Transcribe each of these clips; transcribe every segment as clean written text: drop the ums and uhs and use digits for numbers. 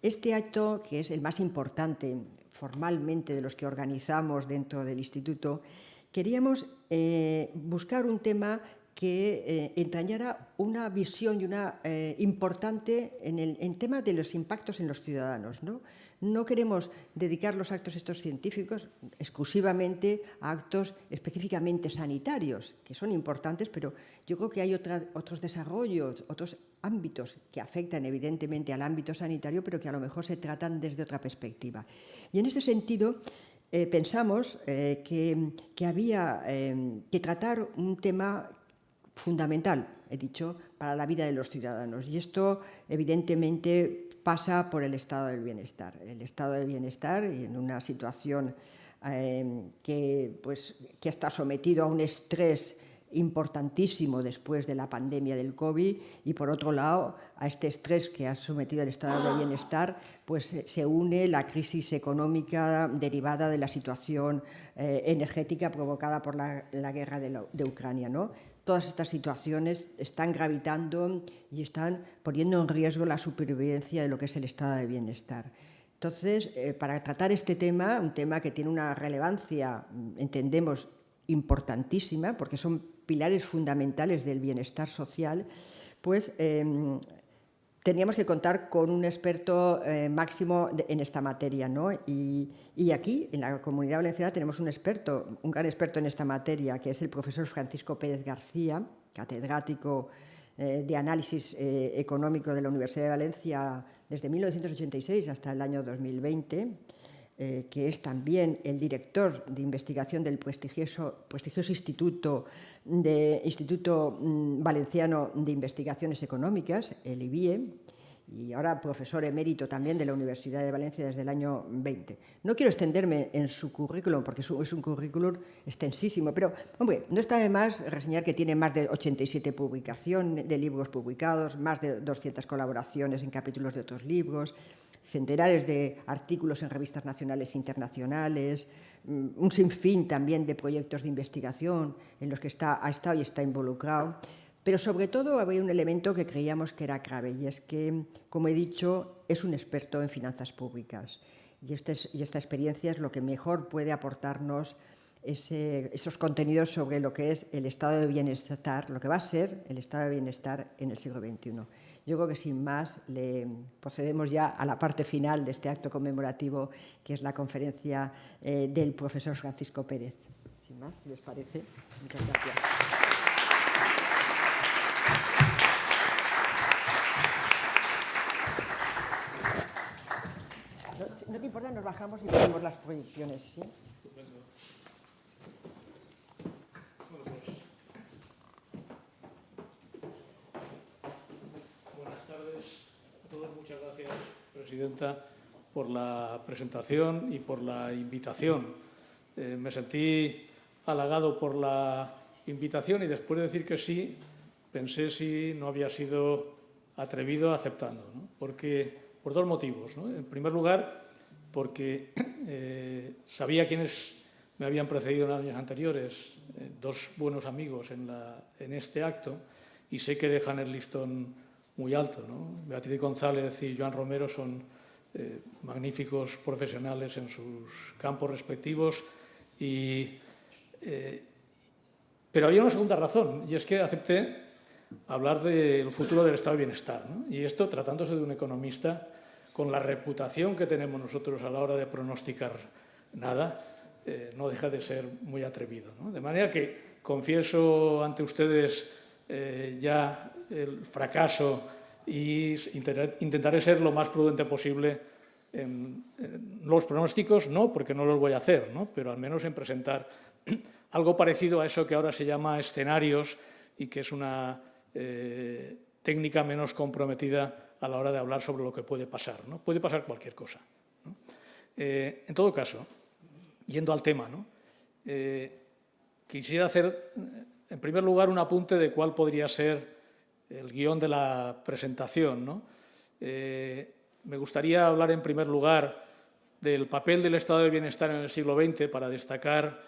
Este acto, que es el más importante formalmente de los que organizamos dentro del Instituto, queríamos buscar un tema que entrañara una visión y una importante en el tema de los impactos en los ciudadanos, ¿no? No queremos dedicar los actos estos científicos exclusivamente a actos específicamente sanitarios, que son importantes, pero yo creo que hay otros desarrollos, otros ámbitos que afectan evidentemente al ámbito sanitario, pero que a lo mejor se tratan desde otra perspectiva. Y en este sentido, pensamos que había que tratar un tema fundamental, he dicho, para la vida de los ciudadanos. Y esto, evidentemente, pasa por el estado del bienestar. El estado del bienestar, y en una situación que está sometido a un estrés importantísimo después de la pandemia del COVID, y por otro lado a este estrés que ha sometido el estado de bienestar pues se une la crisis económica derivada de la situación energética provocada por la guerra de Ucrania, ¿no? Todas estas situaciones están gravitando y están poniendo en riesgo la supervivencia de lo que es el estado de bienestar. Entonces, para tratar este tema, un tema que tiene una relevancia, entendemos, importantísima, porque son pilares fundamentales del bienestar social, pues teníamos que contar con un experto máximo en esta materia, ¿no? Y aquí, en la Comunidad Valenciana, tenemos un gran experto en esta materia, que es el profesor Francisco Pérez García, catedrático de Análisis Económico de la Universidad de Valencia desde 1986 hasta el año 2020, que es también el director de investigación del prestigioso Instituto Valenciano de Investigaciones Económicas, el IBIE, y ahora profesor emérito también de la Universidad de Valencia desde el año 20. No quiero extenderme en su currículum, porque es un currículum extensísimo, pero, hombre, no está de más reseñar que tiene más de 87 publicaciones de libros publicados, más de 200 colaboraciones en capítulos de otros libros, centenares de artículos en revistas nacionales e internacionales, un sinfín también de proyectos de investigación en los que ha estado y está involucrado. Pero sobre todo había un elemento que creíamos que era clave, y es que, como he dicho, es un experto en finanzas públicas. Y esta experiencia es lo que mejor puede aportarnos esos contenidos sobre lo que es el estado de bienestar, lo que va a ser el estado de bienestar en el siglo XXI. Yo creo que sin más procedemos ya a la parte final de este acto conmemorativo, que es la conferencia del profesor Francisco Pérez. Sin más, si les parece. Muchas gracias. ¿No te importa? Nos bajamos y ponemos las proyecciones, ¿sí? Buenas tardes a todos. Muchas gracias, Presidenta, por la presentación y por la invitación. Me sentí halagado por la invitación y después de decir que sí, pensé si no había sido atrevido aceptando, ¿no? Por dos motivos, ¿no? En primer lugar, porque sabía quiénes me habían precedido en años anteriores, dos buenos amigos en este acto, y sé que dejan el listón muy alto, ¿no? Beatriz González y Joan Romero son magníficos profesionales en sus campos respectivos, pero había una segunda razón, y es que acepté hablar del futuro del estado de bienestar, ¿no? Y esto, tratándose de un economista, con la reputación que tenemos nosotros a la hora de pronosticar nada, no deja de ser muy atrevido, ¿no? De manera que confieso ante ustedes ya el fracaso y intentaré ser lo más prudente posible en los pronósticos, no, porque no los voy a hacer, ¿no? Pero al menos en presentar algo parecido a eso que ahora se llama escenarios y que es una técnica menos comprometida a la hora de hablar sobre lo que puede pasar, ¿no? Puede pasar cualquier cosa, ¿no? En todo caso, yendo al tema, ¿no? Quisiera hacer, en primer lugar, un apunte de cuál podría ser el guión de la presentación, ¿no? Me gustaría hablar, en primer lugar, del papel del estado de bienestar en el siglo XX para destacar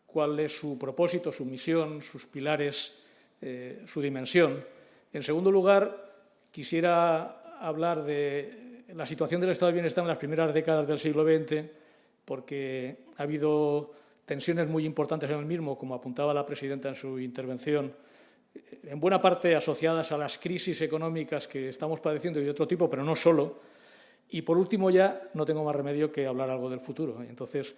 cuál es su propósito, su misión, sus pilares, su dimensión. En segundo lugar, quisiera hablar del la situación del estado de bienestar en las primeras décadas del siglo XX, porque ha habido tensiones muy importantes en el mismo, como apuntaba la presidenta en su intervención, en buena parte asociadas a las crisis económicas que estamos padeciendo y de otro tipo, pero no solo. Y por último ya no tengo más remedio que hablar algo del futuro. Entonces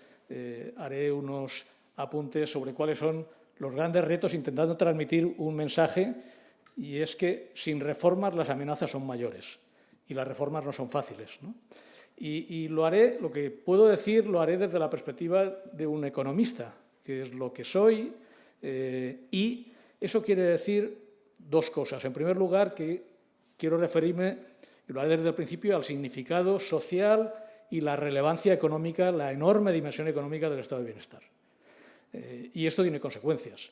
haré unos apuntes sobre cuáles son los grandes retos, intentando transmitir un mensaje, y es que sin reformas las amenazas son mayores y las reformas no son fáciles, ¿no? Y lo haré, lo que puedo decir, lo haré desde la perspectiva de un economista, que es lo que soy, y eso quiere decir dos cosas. En primer lugar, que quiero referirme, y lo haré desde el principio, al significado social y la relevancia económica, la enorme dimensión económica del estado de bienestar. Y esto tiene consecuencias.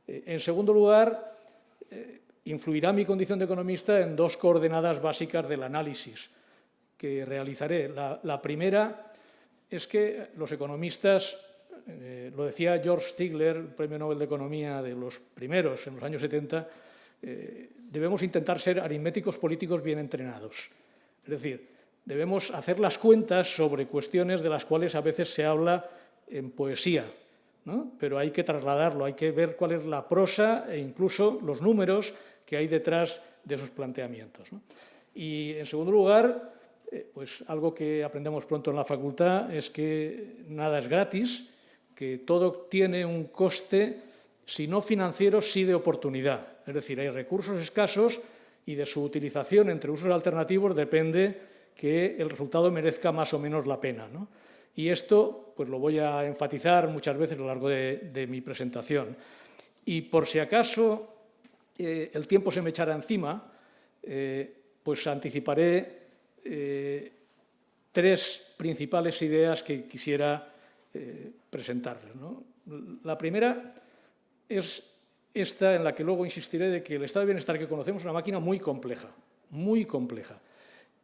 En segundo lugar, influirá mi condición de economista en dos coordenadas básicas del análisis que realizaré. La primera es que los economistas, lo decía George Stigler, Premio Nobel de Economía de los primeros en los años 70, debemos intentar ser aritméticos políticos bien entrenados. Es decir, debemos hacer las cuentas sobre cuestiones de las cuales a veces se habla en poesía, ¿no? Pero hay que trasladarlo, hay que ver cuál es la prosa e incluso los números que hay detrás de esos planteamientos, ¿no? Y, en segundo lugar, pues algo que aprendemos pronto en la facultad es que nada es gratis, que todo tiene un coste, si no financiero, sí de oportunidad. Es decir, hay recursos escasos y de su utilización entre usos alternativos depende que el resultado merezca más o menos la pena, ¿no? Y esto pues lo voy a enfatizar muchas veces a lo largo de mi presentación. Y por si acaso el tiempo se me echará encima, pues anticiparé tres principales ideas que quisiera presentarles, ¿no? La primera es esta, en la que luego insistiré, de que el estado de bienestar que conocemos es una máquina muy compleja,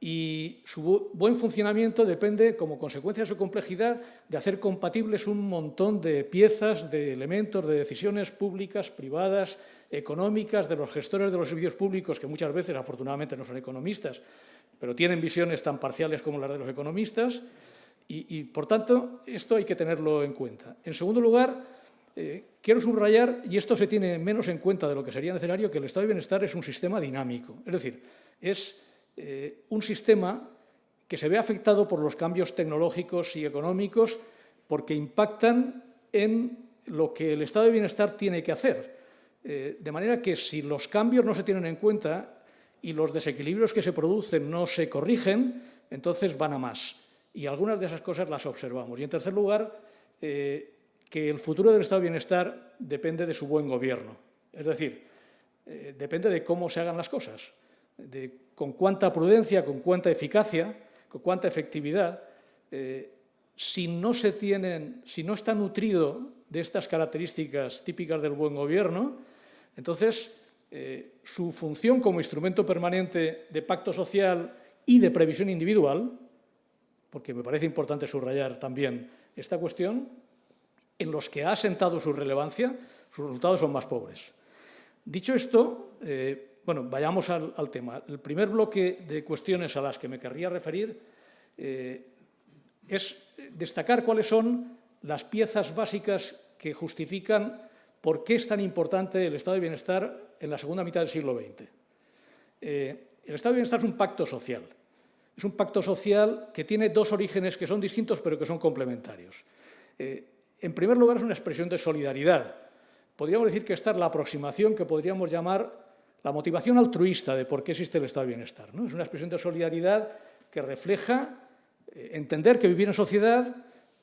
y su buen funcionamiento depende, como consecuencia de su complejidad, de hacer compatibles un montón de piezas, de elementos, de decisiones públicas, privadas, económicas, de los gestores de los servicios públicos, que muchas veces, afortunadamente, no son economistas, pero tienen visiones tan parciales como las de los economistas, y por tanto, esto hay que tenerlo en cuenta. En segundo lugar, quiero subrayar, y esto se tiene menos en cuenta de lo que sería necesario, que el estado de bienestar es un sistema dinámico. Es decir, es un sistema que se ve afectado por los cambios tecnológicos y económicos porque impactan en lo que el estado de bienestar tiene que hacer. De manera que si los cambios no se tienen en cuenta y los desequilibrios que se producen no se corrigen, entonces van a más. Y algunas de esas cosas las observamos. Y, en tercer lugar, que el futuro del estado de bienestar depende de su buen gobierno. Es decir, depende de cómo se hagan las cosas, con cuánta prudencia, con cuánta eficacia, con cuánta efectividad. Si no está nutrido de estas características típicas del buen gobierno, entonces su función como instrumento permanente de pacto social y de previsión individual, porque me parece importante subrayar también esta cuestión, en los que ha asentado su relevancia, sus resultados son más pobres. Dicho esto, bueno, vayamos al tema. El primer bloque de cuestiones a las que me querría referir es destacar cuáles son las piezas básicas que justifican por qué es tan importante el estado de bienestar en la segunda mitad del siglo XX. El estado de bienestar es un pacto social. Es un pacto social que tiene dos orígenes que son distintos pero que son complementarios. En primer lugar, es una expresión de solidaridad. Podríamos decir que esta es la aproximación que podríamos llamar la motivación altruista de por qué existe el estado de bienestar, ¿no? Es una expresión de solidaridad que refleja entender que vivir en sociedad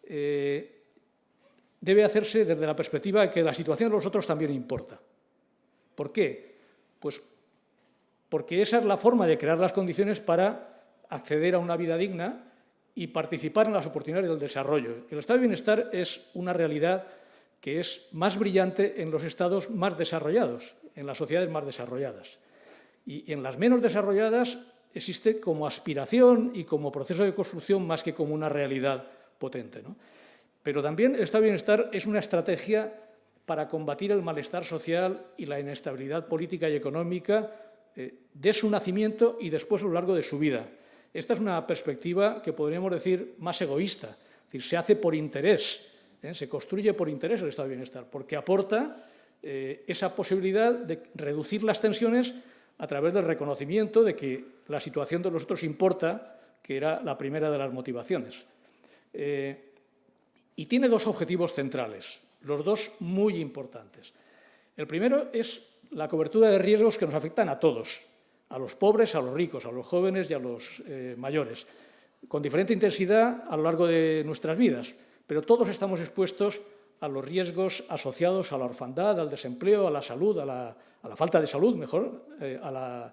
debe hacerse desde la perspectiva de que la situación de los otros también importa. ¿Por qué? Pues porque esa es la forma de crear las condiciones para acceder a una vida digna y participar en las oportunidades del desarrollo. El estado de bienestar es una realidad que es más brillante en los estados más desarrollados, en las sociedades más desarrolladas. Y en las menos desarrolladas existe como aspiración y como proceso de construcción más que como una realidad potente, ¿no? Pero también el estado de bienestar es una estrategia para combatir el malestar social y la inestabilidad política y económica de su nacimiento y después a lo largo de su vida. Esta es una perspectiva que podríamos decir más egoísta, es decir, se hace por interés, se construye por interés el estado de bienestar, porque aporta esa posibilidad de reducir las tensiones a través del reconocimiento de que la situación de los otros importa, que era la primera de las motivaciones. Y tiene dos objetivos centrales, los dos muy importantes. El primero es la cobertura de riesgos que nos afectan a todos, a los pobres, a los ricos, a los jóvenes y a los mayores, con diferente intensidad a lo largo de nuestras vidas, pero todos estamos expuestos a los riesgos asociados a la orfandad, al desempleo, a la salud, a la falta de salud, mejor, a la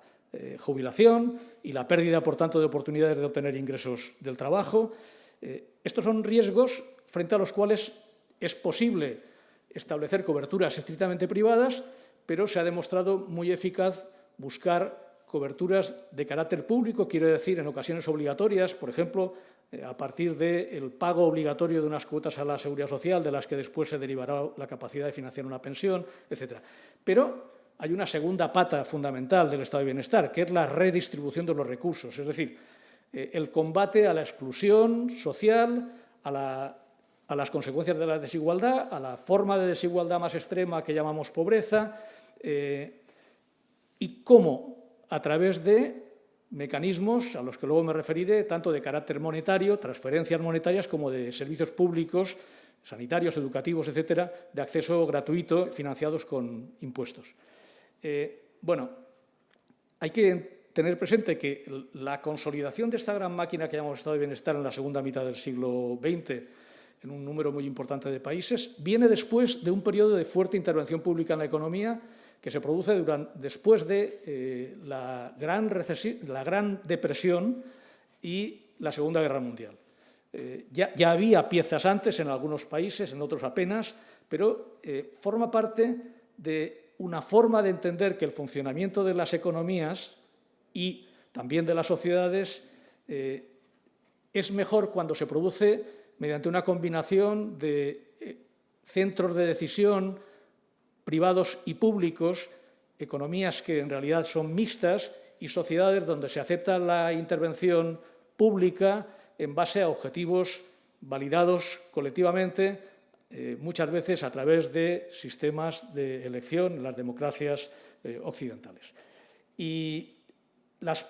jubilación y la pérdida, por tanto, de oportunidades de obtener ingresos del trabajo. Estos son riesgos frente a los cuales es posible establecer coberturas estrictamente privadas, pero se ha demostrado muy eficaz buscar coberturas de carácter público, quiero decir, en ocasiones obligatorias, por ejemplo, a partir del pago obligatorio de unas cuotas a la Seguridad Social, de las que después se derivará la capacidad de financiar una pensión, etc. Pero hay una segunda pata fundamental del estado de bienestar, que es la redistribución de los recursos, es decir, el combate a la exclusión social, a las consecuencias de la desigualdad, a la forma de desigualdad más extrema que llamamos pobreza, y cómo, a través de mecanismos a los que luego me referiré, tanto de carácter monetario, transferencias monetarias, como de servicios públicos, sanitarios, educativos, etcétera, de acceso gratuito, financiados con impuestos. Bueno, hay que tener presente que la consolidación de esta gran máquina que llamamos estado de bienestar en la segunda mitad del siglo XX, en un número muy importante de países, viene después de un periodo de fuerte intervención pública en la economía que se produce después de la Gran Depresión y la Segunda Guerra Mundial. Ya había piezas antes en algunos países, en otros apenas, pero forma parte de una forma de entender que el funcionamiento de las economías y también de las sociedades es mejor cuando se produce mediante una combinación de centros de decisión privados y públicos, economías que en realidad son mixtas y sociedades donde se acepta la intervención pública en base a objetivos validados colectivamente, muchas veces a través de sistemas de elección en las democracias occidentales. Y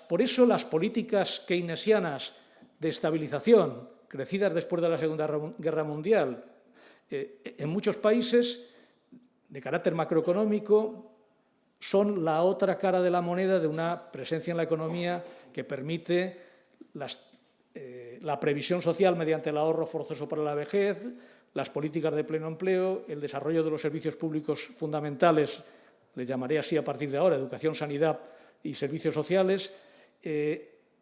por eso las políticas keynesianas de estabilización, crecidas después de la Segunda Guerra Mundial, en muchos países de carácter macroeconómico, son la otra cara de la moneda de una presencia en la economía que permite la previsión social mediante el ahorro forzoso para la vejez, las políticas de pleno empleo, el desarrollo de los servicios públicos fundamentales, les llamaré así a partir de ahora, educación, sanidad y servicios sociales.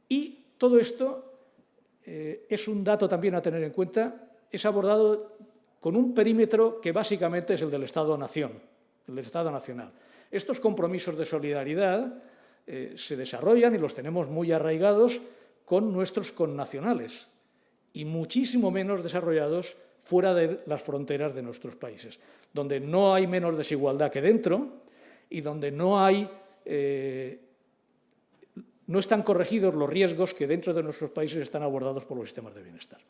Y todo esto es un dato también a tener en cuenta, es abordado con un perímetro que básicamente es el del Estado-Nación, el del Estado nacional. Estos compromisos de solidaridad se desarrollan y los tenemos muy arraigados con nuestros connacionales y muchísimo menos desarrollados fuera de las fronteras de nuestros países, donde no hay menos desigualdad que dentro y donde no están corregidos los riesgos que dentro de nuestros países están abordados por los sistemas de bienestar.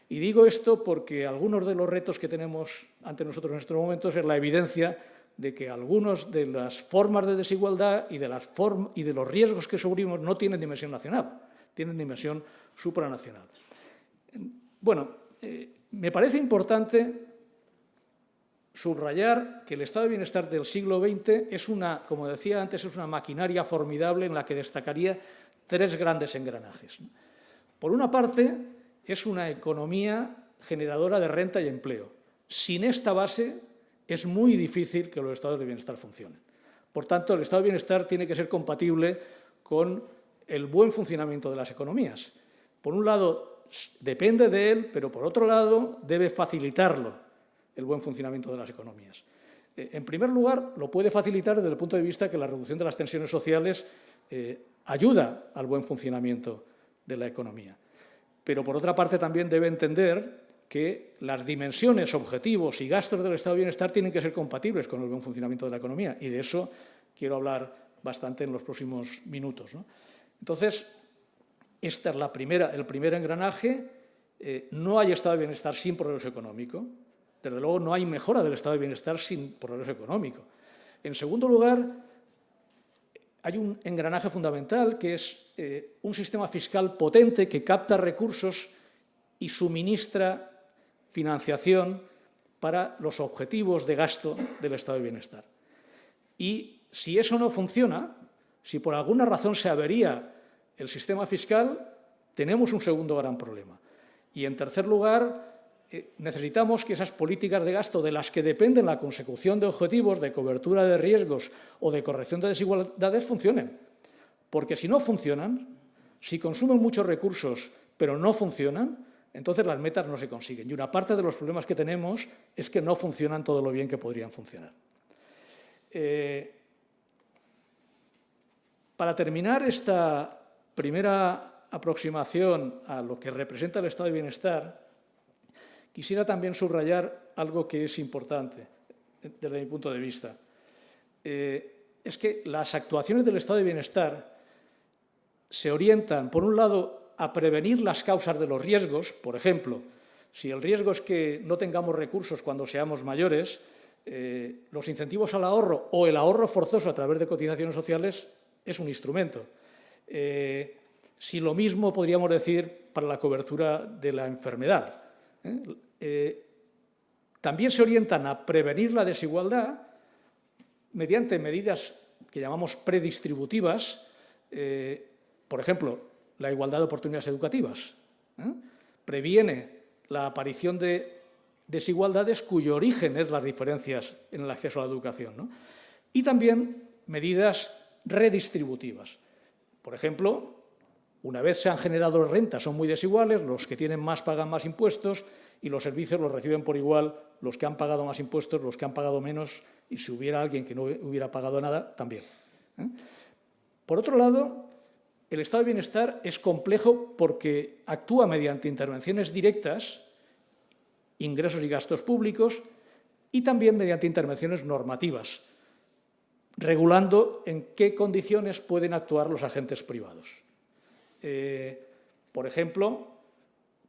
Y digo esto porque algunos de los retos que tenemos ante nosotros en estos momentos es la evidencia de que algunas de las formas de desigualdad y de los riesgos que sufrimos no tienen dimensión nacional, tienen dimensión supranacional. Bueno, me parece importante subrayar que el estado de bienestar del siglo XX es como decía antes, es una maquinaria formidable en la que destacaría tres grandes engranajes. Por una parte, es una economía generadora de renta y empleo. Sin esta base es muy difícil que los estados de bienestar funcionen. Por tanto, el estado de bienestar tiene que ser compatible con el buen funcionamiento de las economías. Por un lado, depende de él, pero por otro lado, debe facilitarlo, el buen funcionamiento de las economías. En primer lugar, lo puede facilitar desde el punto de vista que la reducción de las tensiones sociales ayuda al buen funcionamiento de la economía. Pero, por otra parte, también debe entender que las dimensiones, objetivos y gastos del estado de bienestar tienen que ser compatibles con el buen funcionamiento de la economía, y de eso quiero hablar bastante en los próximos minutos, ¿no? Entonces, Este es el primer engranaje. No hay estado de bienestar sin progreso económico. Desde luego, no hay mejora del estado de bienestar sin progreso económico. En segundo lugar, hay un engranaje fundamental que es un sistema fiscal potente que capta recursos y suministra financiación para los objetivos de gasto del estado de bienestar. Y si eso no funciona, si por alguna razón se avería el sistema fiscal, tenemos un segundo gran problema. Y en tercer lugar, necesitamos que esas políticas de gasto de las que dependen la consecución de objetivos, de cobertura de riesgos o de corrección de desigualdades funcionen. Porque si no funcionan, si consumen muchos recursos pero no funcionan, entonces las metas no se consiguen. Y una parte de los problemas que tenemos es que no funcionan todo lo bien que podrían funcionar. Para terminar esta primera aproximación a lo que representa el estado de bienestar, quisiera también subrayar algo que es importante desde mi punto de vista. Es que las actuaciones del estado de bienestar se orientan, por un lado, a prevenir las causas de los riesgos. Por ejemplo, si el riesgo es que no tengamos recursos cuando seamos mayores, los incentivos al ahorro o el ahorro forzoso a través de cotizaciones sociales es un instrumento. Si lo mismo podríamos decir para la cobertura de la enfermedad. También se orientan a prevenir la desigualdad mediante medidas que llamamos predistributivas, por ejemplo, la igualdad de oportunidades educativas. Previene la aparición de desigualdades cuyo origen es las diferencias en el acceso a la educación, ¿no? Y también medidas redistributivas. Por ejemplo, una vez se han generado rentas, son muy desiguales, los que tienen más pagan más impuestos y los servicios los reciben por igual los que han pagado más impuestos, los que han pagado menos, y si hubiera alguien que no hubiera pagado nada, también. Por otro lado, el estado de bienestar es complejo porque actúa mediante intervenciones directas, ingresos y gastos públicos, y también mediante intervenciones normativas, regulando en qué condiciones pueden actuar los agentes privados. Por ejemplo,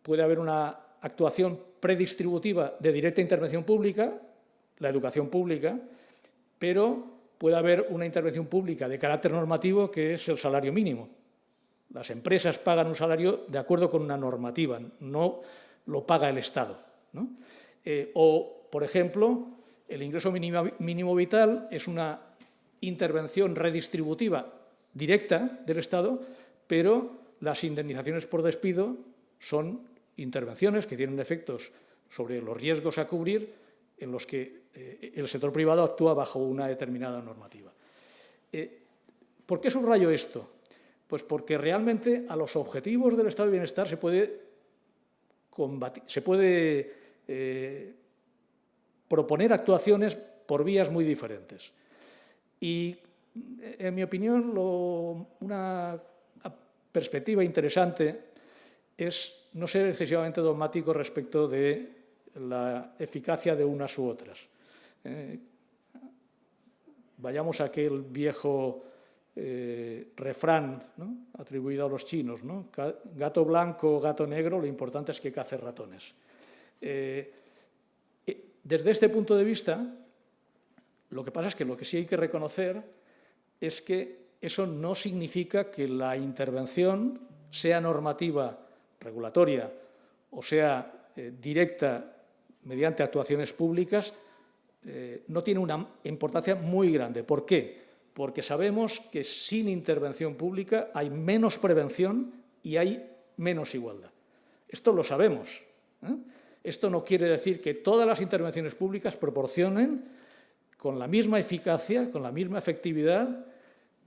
puede haber una actuación predistributiva de directa intervención pública, la educación pública, pero puede haber una intervención pública de carácter normativo que es el salario mínimo. Las empresas pagan un salario de acuerdo con una normativa, no lo paga el Estado, ¿no? O, por ejemplo, el ingreso mínimo vital es una intervención redistributiva directa del Estado, pero las indemnizaciones por despido son intervenciones que tienen efectos sobre los riesgos a cubrir en los que el sector privado actúa bajo una determinada normativa. ¿Por qué subrayo esto? Pues porque realmente a los objetivos del estado de bienestar se puede proponer actuaciones por vías muy diferentes. Y, en mi opinión, una perspectiva interesante es no ser excesivamente dogmático respecto de la eficacia de unas u otras. Vayamos a aquel viejo refrán, ¿no?, atribuido a los chinos, ¿no? Gato blanco o gato negro, lo importante es que cace ratones. Desde este punto de vista, lo que pasa es que lo que sí hay que reconocer es que eso no significa que la intervención, sea normativa, regulatoria, o sea directa mediante actuaciones públicas, no tiene una importancia muy grande. ¿Por qué? Porque sabemos que sin intervención pública hay menos prevención y hay menos igualdad. Esto lo sabemos. Esto no quiere decir que todas las intervenciones públicas proporcionen con la misma eficacia, con la misma efectividad,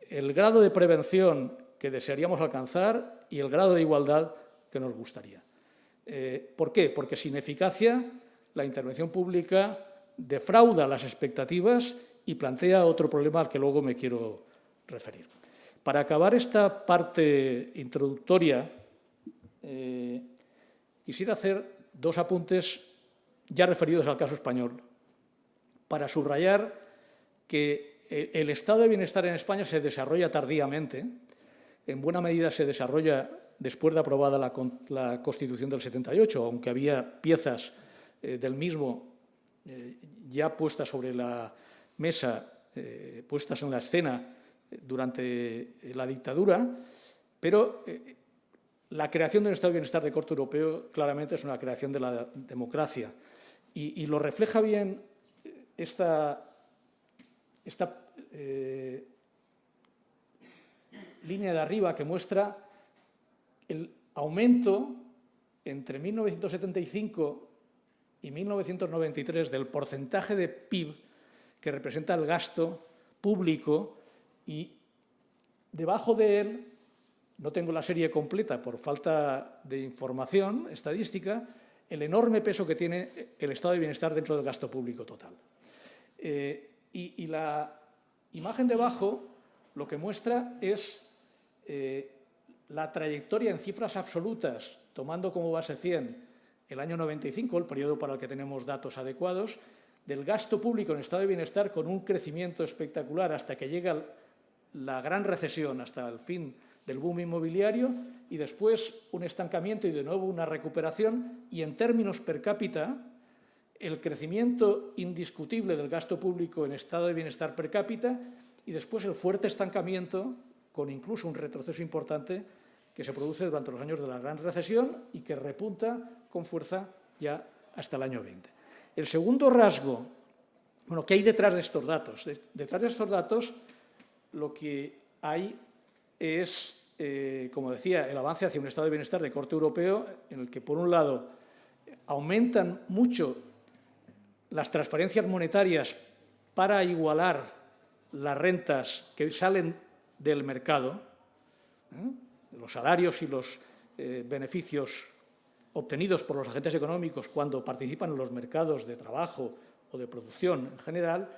el grado de prevención que desearíamos alcanzar y el grado de igualdad que nos gustaría. ¿Por qué? Porque sin eficacia la intervención pública defrauda las expectativas y plantea otro problema al que luego me quiero referir. Para acabar esta parte introductoria, quisiera hacer dos apuntes ya referidos al caso español, para subrayar que el estado de bienestar en España se desarrolla tardíamente, en buena medida se desarrolla después de aprobada la Constitución del 78, aunque había piezas del mismo ya puestas sobre la mesa, puestas en la escena durante la dictadura, pero la creación de un estado de bienestar de corte europeo claramente es una creación de la democracia y lo refleja bien esta línea de arriba que muestra el aumento entre 1975 y 1993 del porcentaje de PIB que representa el gasto público y debajo de él, no tengo la serie completa por falta de información estadística, el enorme peso que tiene el estado de bienestar dentro del gasto público total. Y la imagen de abajo lo que muestra es la trayectoria en cifras absolutas, tomando como base 100 el año 95, el periodo para el que tenemos datos adecuados, del gasto público en estado de bienestar con un crecimiento espectacular hasta que llega la gran recesión, hasta el fin del boom inmobiliario, y después un estancamiento y de nuevo una recuperación, y en términos per cápita, el crecimiento indiscutible del gasto público en estado de bienestar per cápita y después el fuerte estancamiento, con incluso un retroceso importante que se produce durante los años de la gran recesión y que repunta con fuerza ya hasta el año 20. El segundo rasgo, bueno, ¿qué hay detrás de estos datos? Detrás de estos datos lo que hay es, como decía, el avance hacia un estado de bienestar de corte europeo en el que, por un lado, aumentan mucho las transferencias monetarias para igualar las rentas que salen del mercado, los salarios y los beneficios obtenidos por los agentes económicos cuando participan en los mercados de trabajo o de producción en general.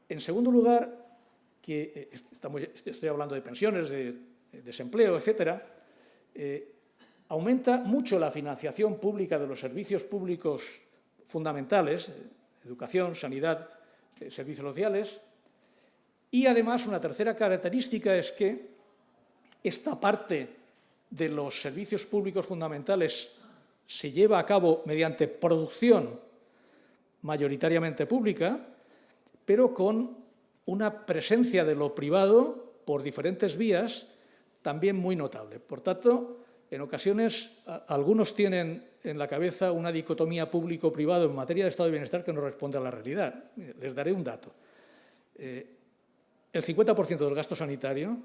En segundo lugar, que estoy hablando de pensiones, de desempleo, etcétera, aumenta mucho la financiación pública de los servicios públicos fundamentales, educación, sanidad, servicios sociales, y además una tercera característica es que esta parte de los servicios públicos fundamentales se lleva a cabo mediante producción mayoritariamente pública, pero con una presencia de lo privado por diferentes vías también muy notable. Por tanto, en ocasiones algunos tienen en la cabeza una dicotomía público-privado en materia de estado de bienestar que no responde a la realidad. Les daré un dato. El 50% del gasto sanitario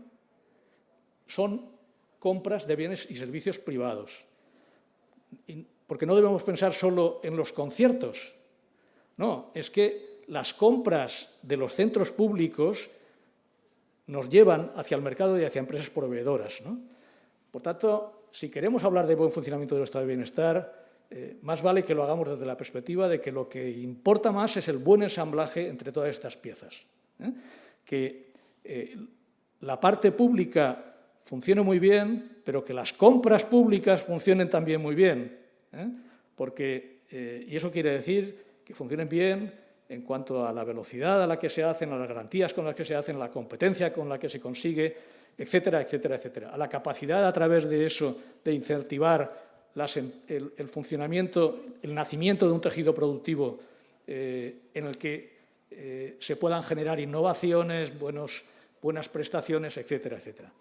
son compras de bienes y servicios privados. Porque no debemos pensar solo en los conciertos. No, es que las compras de los centros públicos nos llevan hacia el mercado y hacia empresas proveedoras, ¿no? Por tanto, si queremos hablar de buen funcionamiento del estado de bienestar, más vale que lo hagamos desde la perspectiva de que lo que importa más es el buen ensamblaje entre todas estas piezas. Que la parte pública funcione muy bien, pero que las compras públicas funcionen también muy bien. Y eso quiere decir que funcionen bien en cuanto a la velocidad a la que se hacen, a las garantías con las que se hacen, a la competencia con la que se consigue, etcétera, etcétera, etcétera. A la capacidad a través de eso de incentivar el funcionamiento, el nacimiento de un tejido productivo en el que se puedan generar innovaciones, buenas prestaciones, etcétera, etcétera.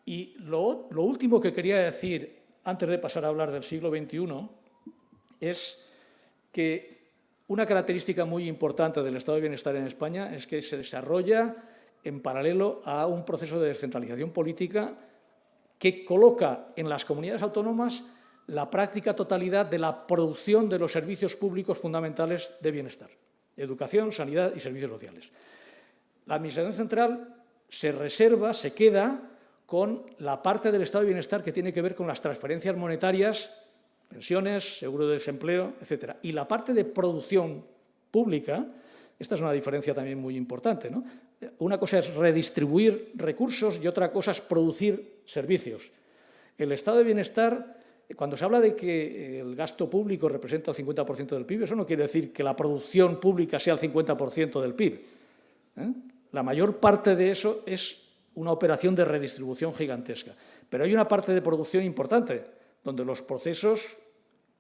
Y lo último que quería decir, antes de pasar a hablar del siglo XXI, es que una característica muy importante del estado de bienestar en España es que se desarrolla en paralelo a un proceso de descentralización política que coloca en las comunidades autónomas la práctica totalidad de la producción de los servicios públicos fundamentales de bienestar, educación, sanidad y servicios sociales. La Administración central se reserva, se queda con la parte del estado de bienestar que tiene que ver con las transferencias monetarias, pensiones, seguro de desempleo, etcétera. Y la parte de producción pública, esta es una diferencia también muy importante, ¿no? Una cosa es redistribuir recursos y otra cosa es producir servicios. El estado de bienestar, cuando se habla de que el gasto público representa el 50% del PIB, eso no quiere decir que la producción pública sea el 50% del PIB. La mayor parte de eso es una operación de redistribución gigantesca. Pero hay una parte de producción importante, donde los procesos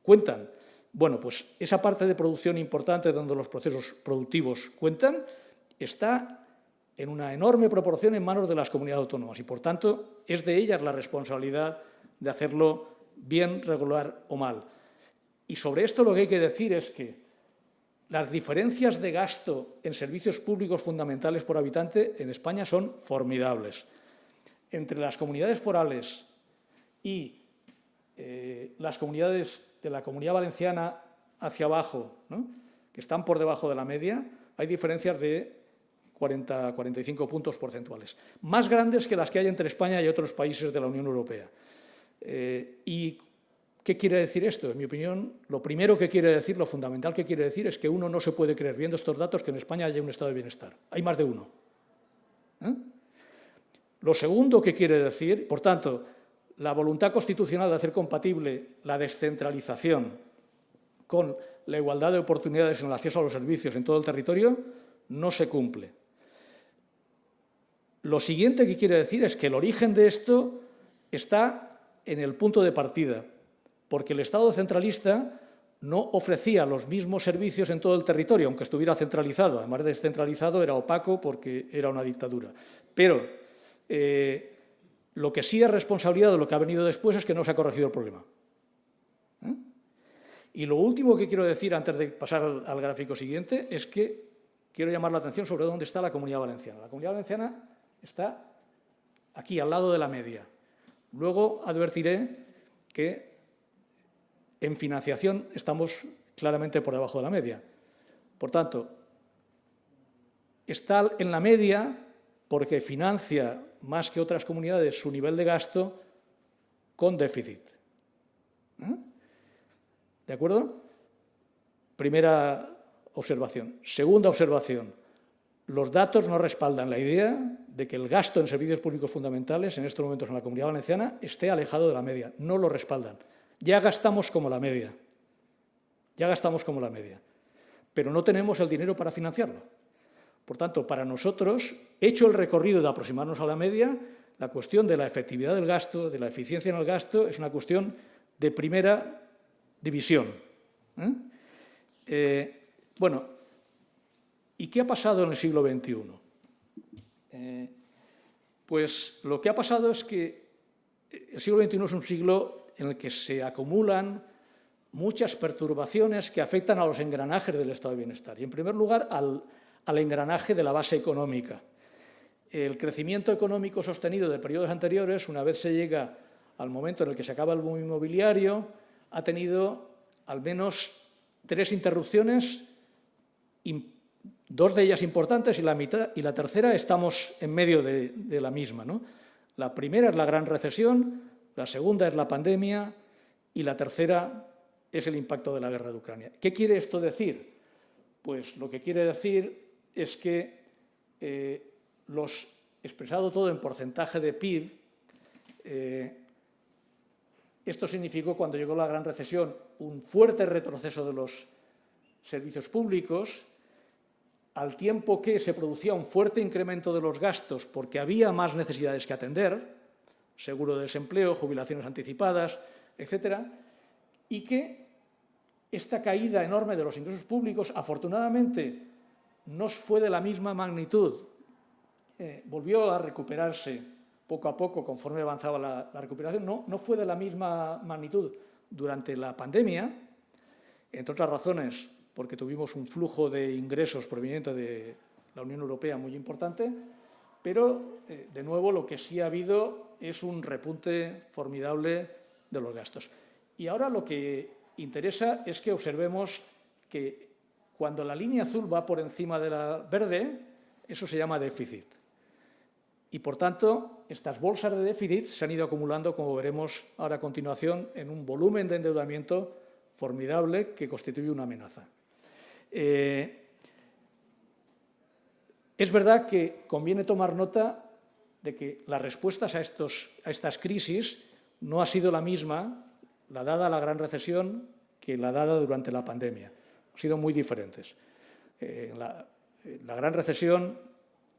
cuentan. Bueno, pues esa parte de producción importante, donde los procesos productivos cuentan, está en una enorme proporción en manos de las comunidades autónomas y, por tanto, es de ellas la responsabilidad de hacerlo bien, regular o mal. Y sobre esto lo que hay que decir es que las diferencias de gasto en servicios públicos fundamentales por habitante en España son formidables. Entre las comunidades forales y las comunidades de la Comunidad Valenciana hacia abajo, ¿no?, que están por debajo de la media, hay diferencias de 40-45 puntos porcentuales, más grandes que las que hay entre España y otros países de la Unión Europea. ¿Y qué quiere decir esto? En mi opinión, lo primero que quiere decir, lo fundamental que quiere decir, es que uno no se puede creer, viendo estos datos, que en España haya un estado de bienestar. Hay más de uno. Lo segundo que quiere decir, por tanto, la voluntad constitucional de hacer compatible la descentralización con la igualdad de oportunidades en el acceso a los servicios en todo el territorio no se cumple. Lo siguiente que quiere decir es que el origen de esto está en el punto de partida, porque el Estado centralista no ofrecía los mismos servicios en todo el territorio, aunque estuviera centralizado. Además de descentralizado, era opaco porque era una dictadura. Pero lo que sí es responsabilidad de lo que ha venido después es que no se ha corregido el problema. Y lo último que quiero decir antes de pasar al gráfico siguiente es que quiero llamar la atención sobre dónde está la Comunidad Valenciana. La Comunidad Valenciana está aquí, al lado de la media. Luego advertiré que en financiación estamos claramente por debajo de la media. Por tanto, está en la media porque financia más que otras comunidades su nivel de gasto con déficit. ¿De acuerdo? Primera observación. Segunda observación. Los datos no respaldan la idea de que el gasto en servicios públicos fundamentales en estos momentos en la Comunidad Valenciana esté alejado de la media. No lo respaldan. Ya gastamos como la media. Ya gastamos como la media. Pero no tenemos el dinero para financiarlo. Por tanto, para nosotros, hecho el recorrido de aproximarnos a la media, la cuestión de la efectividad del gasto, de la eficiencia en el gasto, es una cuestión de primera división. Bueno, ¿y qué ha pasado en el siglo XXI? Pues lo que ha pasado es que el siglo XXI es un siglo en el que se acumulan muchas perturbaciones que afectan a los engranajes del estado de bienestar. Y, en primer lugar, al engranaje de la base económica. El crecimiento económico sostenido de periodos anteriores, una vez se llega al momento en el que se acaba el boom inmobiliario, ha tenido al menos 3 interrupciones, dos de ellas importantes y la tercera estamos en medio de la misma, ¿no? La primera es la gran recesión, la segunda es la pandemia y la tercera es el impacto de la guerra de Ucrania. ¿Qué quiere esto decir? Pues lo que quiere decir es que expresado todo en porcentaje de PIB, esto significó, cuando llegó la gran recesión, un fuerte retroceso de los servicios públicos, al tiempo que se producía un fuerte incremento de los gastos porque había más necesidades que atender, seguro de desempleo, jubilaciones anticipadas, etcétera, y que esta caída enorme de los ingresos públicos, afortunadamente, no fue de la misma magnitud. Volvió a recuperarse poco a poco conforme avanzaba la recuperación. No fue de la misma magnitud durante la pandemia, entre otras razones porque tuvimos un flujo de ingresos proveniente de la Unión Europea muy importante, pero, de nuevo, lo que sí ha habido es un repunte formidable de los gastos. Y ahora lo que interesa es que observemos que cuando la línea azul va por encima de la verde, eso se llama déficit. Y, por tanto, estas bolsas de déficit se han ido acumulando, como veremos ahora a continuación, en un volumen de endeudamiento formidable que constituye una amenaza. Es verdad que conviene tomar nota de que las respuestas a estas crisis no ha sido la misma, la dada la gran recesión, que la dada durante la pandemia. Han sido muy diferentes. En la gran recesión,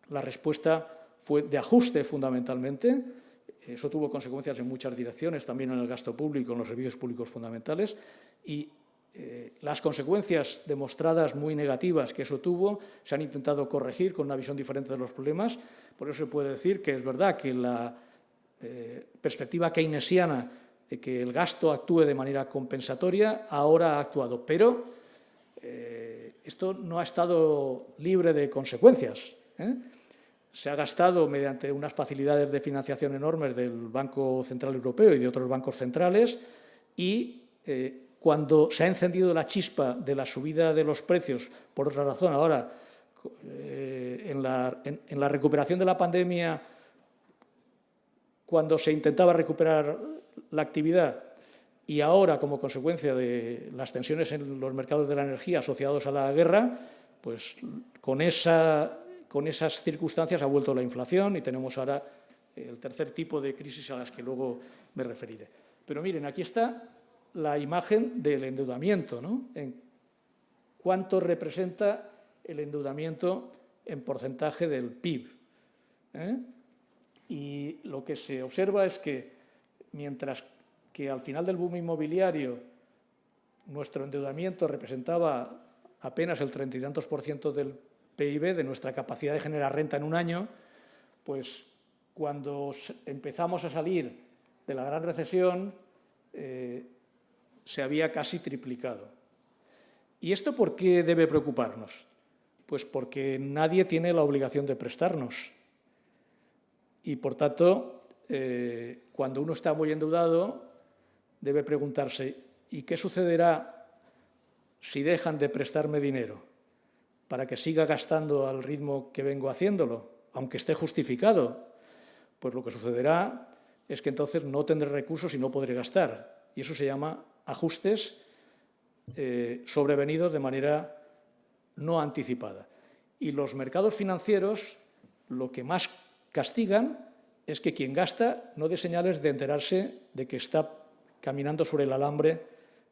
la respuesta fue de ajuste fundamentalmente, Eso tuvo consecuencias en muchas direcciones, también en el gasto público, en los servicios públicos fundamentales, y las consecuencias demostradas muy negativas que eso tuvo se han intentado corregir con una visión diferente de los problemas. Por eso se puede decir que es verdad que la perspectiva keynesiana de que el gasto actúe de manera compensatoria ahora ha actuado, pero esto no ha estado libre de consecuencias. Se ha gastado mediante unas facilidades de financiación enormes del Banco Central Europeo y de otros bancos centrales, y cuando se ha encendido la chispa de la subida de los precios, por otra razón, ahora en la recuperación de la pandemia, cuando se intentaba recuperar la actividad, y ahora como consecuencia de las tensiones en los mercados de la energía asociados a la guerra, pues con esas circunstancias ha vuelto la inflación y tenemos ahora el tercer tipo de crisis a las que luego me referiré. Pero miren, aquí está la imagen del endeudamiento, ¿no? En cuánto representa el endeudamiento en porcentaje del PIB. Y lo que se observa es que mientras que al final del boom inmobiliario nuestro endeudamiento representaba apenas el 30 y tantos % del PIB, de nuestra capacidad de generar renta en un año, pues cuando empezamos a salir de la gran recesión se había casi triplicado. ¿Y esto por qué debe preocuparnos? Pues porque nadie tiene la obligación de prestarnos. Y, por tanto, cuando uno está muy endeudado, debe preguntarse, ¿y qué sucederá si dejan de prestarme dinero para que siga gastando al ritmo que vengo haciéndolo, aunque esté justificado? Pues lo que sucederá es que entonces no tendré recursos y no podré gastar. Y eso se llama ajustes sobrevenidos de manera no anticipada. Y los mercados financieros lo que más castigan es que quien gasta no dé señales de enterarse de que está caminando sobre el alambre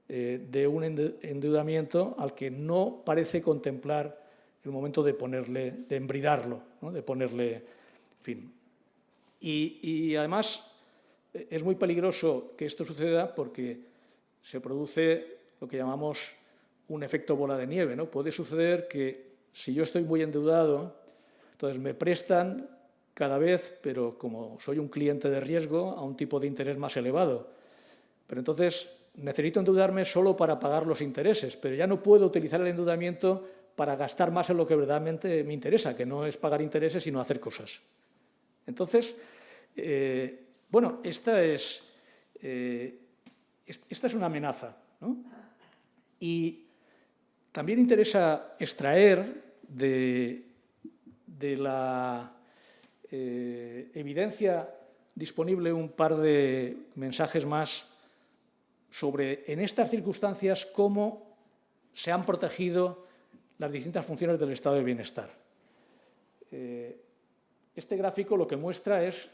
de un endeudamiento al que no parece contemplar el momento de embridarlo, ¿no? De ponerle fin. Y además es muy peligroso que esto suceda porque se produce lo que llamamos un efecto bola de nieve, ¿no? Puede suceder que si yo estoy muy endeudado, entonces me prestan cada vez, pero como soy un cliente de riesgo, a un tipo de interés más elevado. Pero entonces necesito endeudarme solo para pagar los intereses, pero ya no puedo utilizar el endeudamiento para gastar más en lo que verdaderamente me interesa, que no es pagar intereses, sino hacer cosas. Entonces, bueno, esta es una amenaza, ¿no? Y también interesa extraer de la evidencia disponible un par de mensajes más sobre, en estas circunstancias, cómo se han protegido las distintas funciones del estado de bienestar. Este gráfico lo que muestra es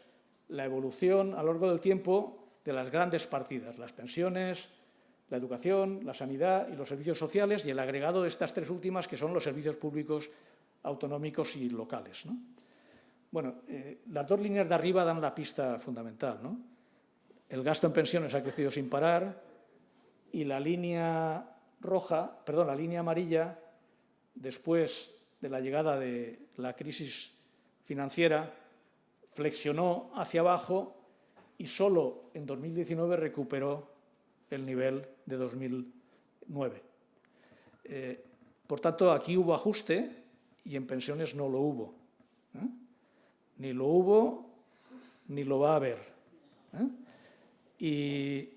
la evolución a lo largo del tiempo de las grandes partidas, las pensiones, la educación, la sanidad y los servicios sociales, y el agregado de estas tres últimas, que son los servicios públicos autonómicos y locales, ¿no? Bueno, las dos líneas de arriba dan la pista fundamental, ¿no? El gasto en pensiones ha crecido sin parar y la línea amarilla, después de la llegada de la crisis financiera, flexionó hacia abajo y solo en 2019 recuperó el nivel de 2009. Por tanto, aquí hubo ajuste y en pensiones no lo hubo. Ni lo hubo, ni lo va a haber. Y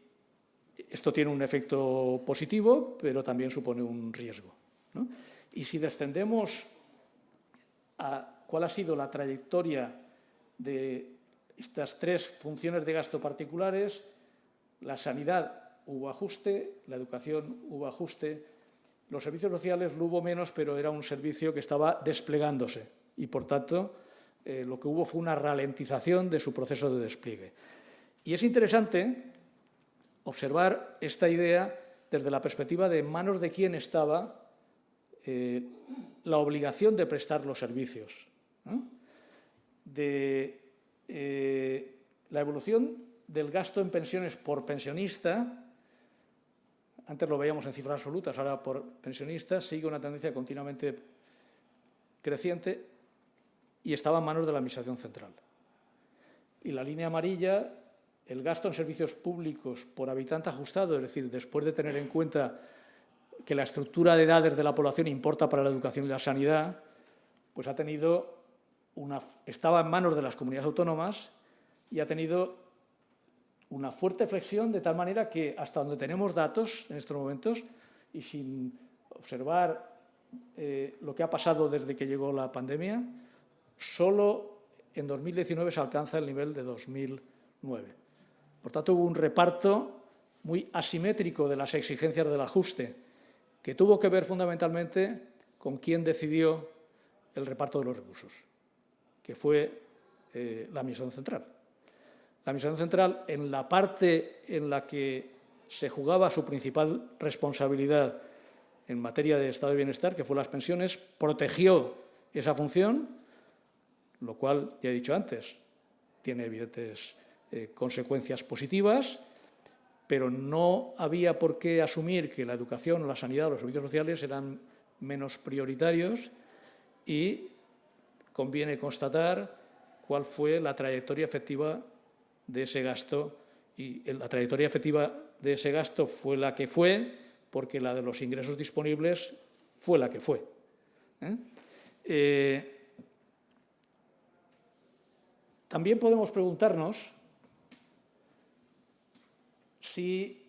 esto tiene un efecto positivo, pero también supone un riesgo, ¿no? Y si descendemos a cuál ha sido la trayectoria de estas tres funciones de gasto particulares, la sanidad hubo ajuste, la educación hubo ajuste, los servicios sociales lo hubo menos, pero era un servicio que estaba desplegándose y, por tanto, lo que hubo fue una ralentización de su proceso de despliegue. Y es interesante observar esta idea desde la perspectiva de en manos de quién estaba la obligación de prestar los servicios, ¿no? De la evolución del gasto en pensiones por pensionista, antes lo veíamos en cifras absolutas, ahora por pensionista, sigue una tendencia continuamente creciente y estaba en manos de la Administración Central. Y la línea amarilla, el gasto en servicios públicos por habitante ajustado, es decir, después de tener en cuenta que la estructura de edades de la población importa para la educación y la sanidad, pues estaba en manos de las comunidades autónomas y ha tenido una fuerte flexión, de tal manera que hasta donde tenemos datos en estos momentos y sin observar lo que ha pasado desde que llegó la pandemia, solo en 2019 se alcanza el nivel de 2009. Por tanto, hubo un reparto muy asimétrico de las exigencias del ajuste, que tuvo que ver fundamentalmente con quién decidió el reparto de los recursos, que fue la Administración Central. La Administración Central, en la parte en la que se jugaba su principal responsabilidad en materia de estado de bienestar, que fue las pensiones, protegió esa función, lo cual, ya he dicho antes, tiene evidentes consecuencias positivas, pero no había por qué asumir que la educación, la sanidad o los servicios sociales eran menos prioritarios y conviene constatar cuál fue la trayectoria efectiva de ese gasto, y la trayectoria efectiva de ese gasto fue la que fue porque la de los ingresos disponibles fue la que fue. También podemos preguntarnos si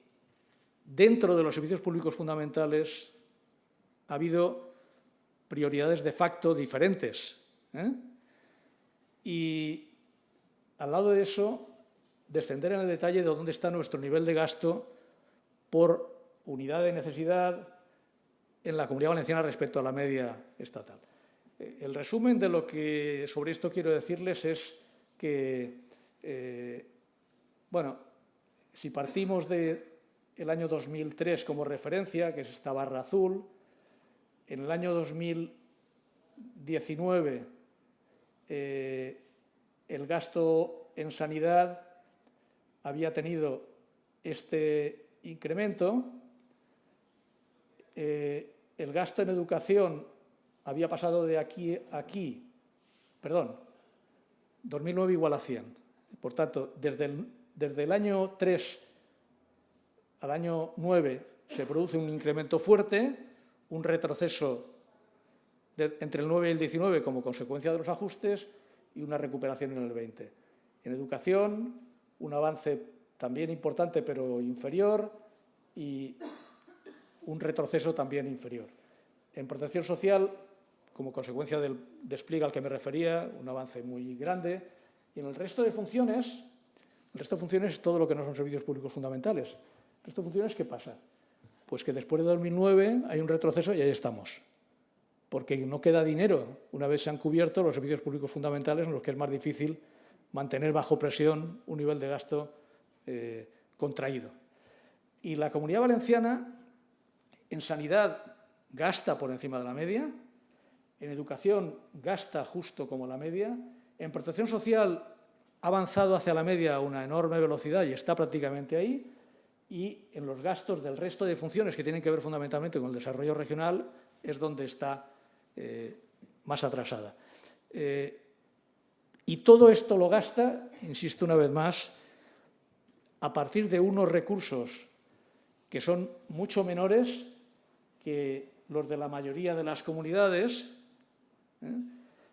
dentro de los servicios públicos fundamentales ha habido prioridades de facto diferentes. Y al lado de eso, descender en el detalle de dónde está nuestro nivel de gasto por unidad de necesidad en la Comunidad Valenciana respecto a la media estatal. El resumen de lo que sobre esto quiero decirles es que, si partimos del año 2003 como referencia, que es esta barra azul, en el año 2019 el gasto en sanidad había tenido este incremento, el gasto en educación había pasado de aquí a aquí, 2009 igual a 100. Por tanto, desde el año 3 al año 9 se produce un incremento fuerte, un retroceso entre el 9 y el 19 como consecuencia de los ajustes y una recuperación en el 20. En educación, un avance también importante pero inferior y un retroceso también inferior. En protección social, como consecuencia del despliegue al que me refería, un avance muy grande. Y en el resto de funciones, es todo lo que no son servicios públicos fundamentales. El resto de funciones, ¿qué pasa? Pues que después de 2009 hay un retroceso y ahí estamos. Porque no queda dinero una vez se han cubierto los servicios públicos fundamentales en los que es más difícil mantener bajo presión un nivel de gasto contraído. Y la Comunidad Valenciana en sanidad gasta por encima de la media, en educación gasta justo como la media, en protección social ha avanzado hacia la media a una enorme velocidad y está prácticamente ahí, y en los gastos del resto de funciones que tienen que ver fundamentalmente con el desarrollo regional es donde está más atrasada. Y todo esto lo gasta, insisto una vez más, a partir de unos recursos que son mucho menores que los de la mayoría de las comunidades.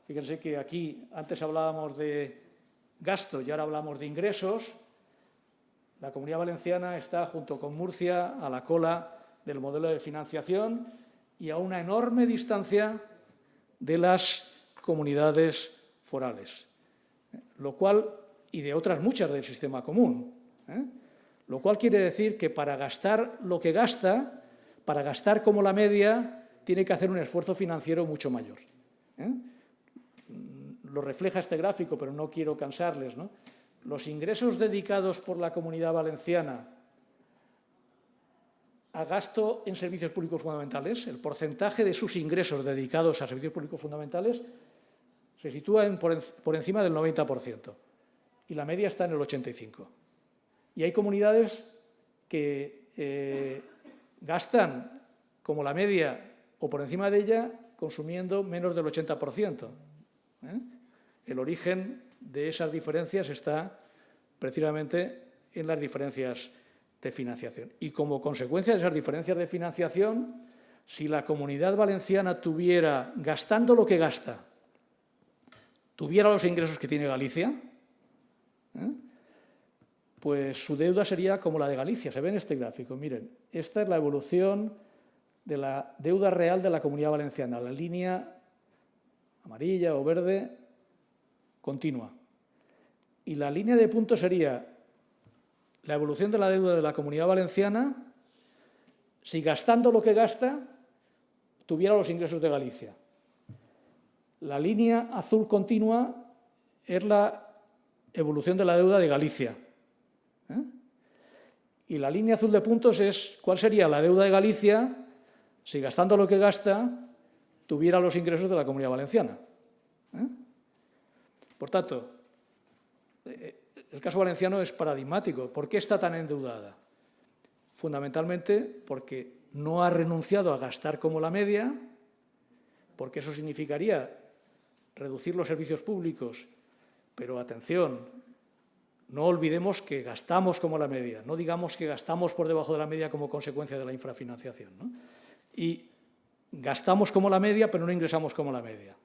Fíjense que aquí antes hablábamos de gasto y ahora hablamos de ingresos. La Comunidad Valenciana está, junto con Murcia, a la cola del modelo de financiación y a una enorme distancia de las comunidades forales, lo cual, y de otras muchas del sistema común, lo cual quiere decir que para gastar lo que gasta, para gastar como la media, tiene que hacer un esfuerzo financiero mucho mayor. Lo refleja este gráfico, pero no quiero cansarles, ¿no? Los ingresos dedicados por la Comunidad Valenciana a gasto en servicios públicos fundamentales, el porcentaje de sus ingresos dedicados a servicios públicos fundamentales se sitúa por encima del 90%. y la media está en el 85%. Y hay comunidades que gastan como la media o por encima de ella consumiendo menos del 80%. El origen de esas diferencias está precisamente en las diferencias de financiación. Y como consecuencia de esas diferencias de financiación, si la Comunidad Valenciana tuviera, gastando lo que gasta, tuviera los ingresos que tiene Galicia, pues su deuda sería como la de Galicia. Se ve en este gráfico. Miren, esta es la evolución de la deuda real de la Comunidad Valenciana, la línea amarilla o verde continua. Y la línea de puntos sería la evolución de la deuda de la Comunidad Valenciana si gastando lo que gasta tuviera los ingresos de Galicia. La línea azul continua es la evolución de la deuda de Galicia. Y la línea azul de puntos es cuál sería la deuda de Galicia si gastando lo que gasta tuviera los ingresos de la Comunidad Valenciana. Por tanto, el caso valenciano es paradigmático. ¿Por qué está tan endeudada? Fundamentalmente porque no ha renunciado a gastar como la media, porque eso significaría reducir los servicios públicos, pero atención, no olvidemos que gastamos como la media, no digamos que gastamos por debajo de la media como consecuencia de la infrafinanciación, ¿no? Y gastamos como la media, pero no ingresamos como la media.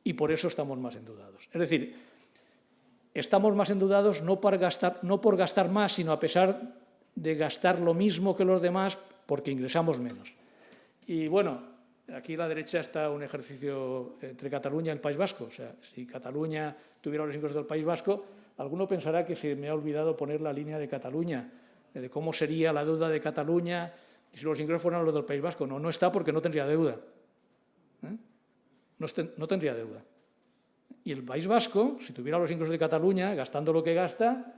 Y por eso estamos más endeudados. Es decir, estamos más endeudados no por gastar más, sino a pesar de gastar lo mismo que los demás porque ingresamos menos. Y bueno, aquí a la derecha está un ejercicio entre Cataluña y el País Vasco. O sea, si Cataluña tuviera los ingresos del País Vasco, alguno pensará que se me ha olvidado poner la línea de Cataluña, de cómo sería la deuda de Cataluña si los ingresos fueran los del País Vasco. No, no está porque no tendría deuda. No tendría deuda. Y el País Vasco, si tuviera los ingresos de Cataluña, gastando lo que gasta,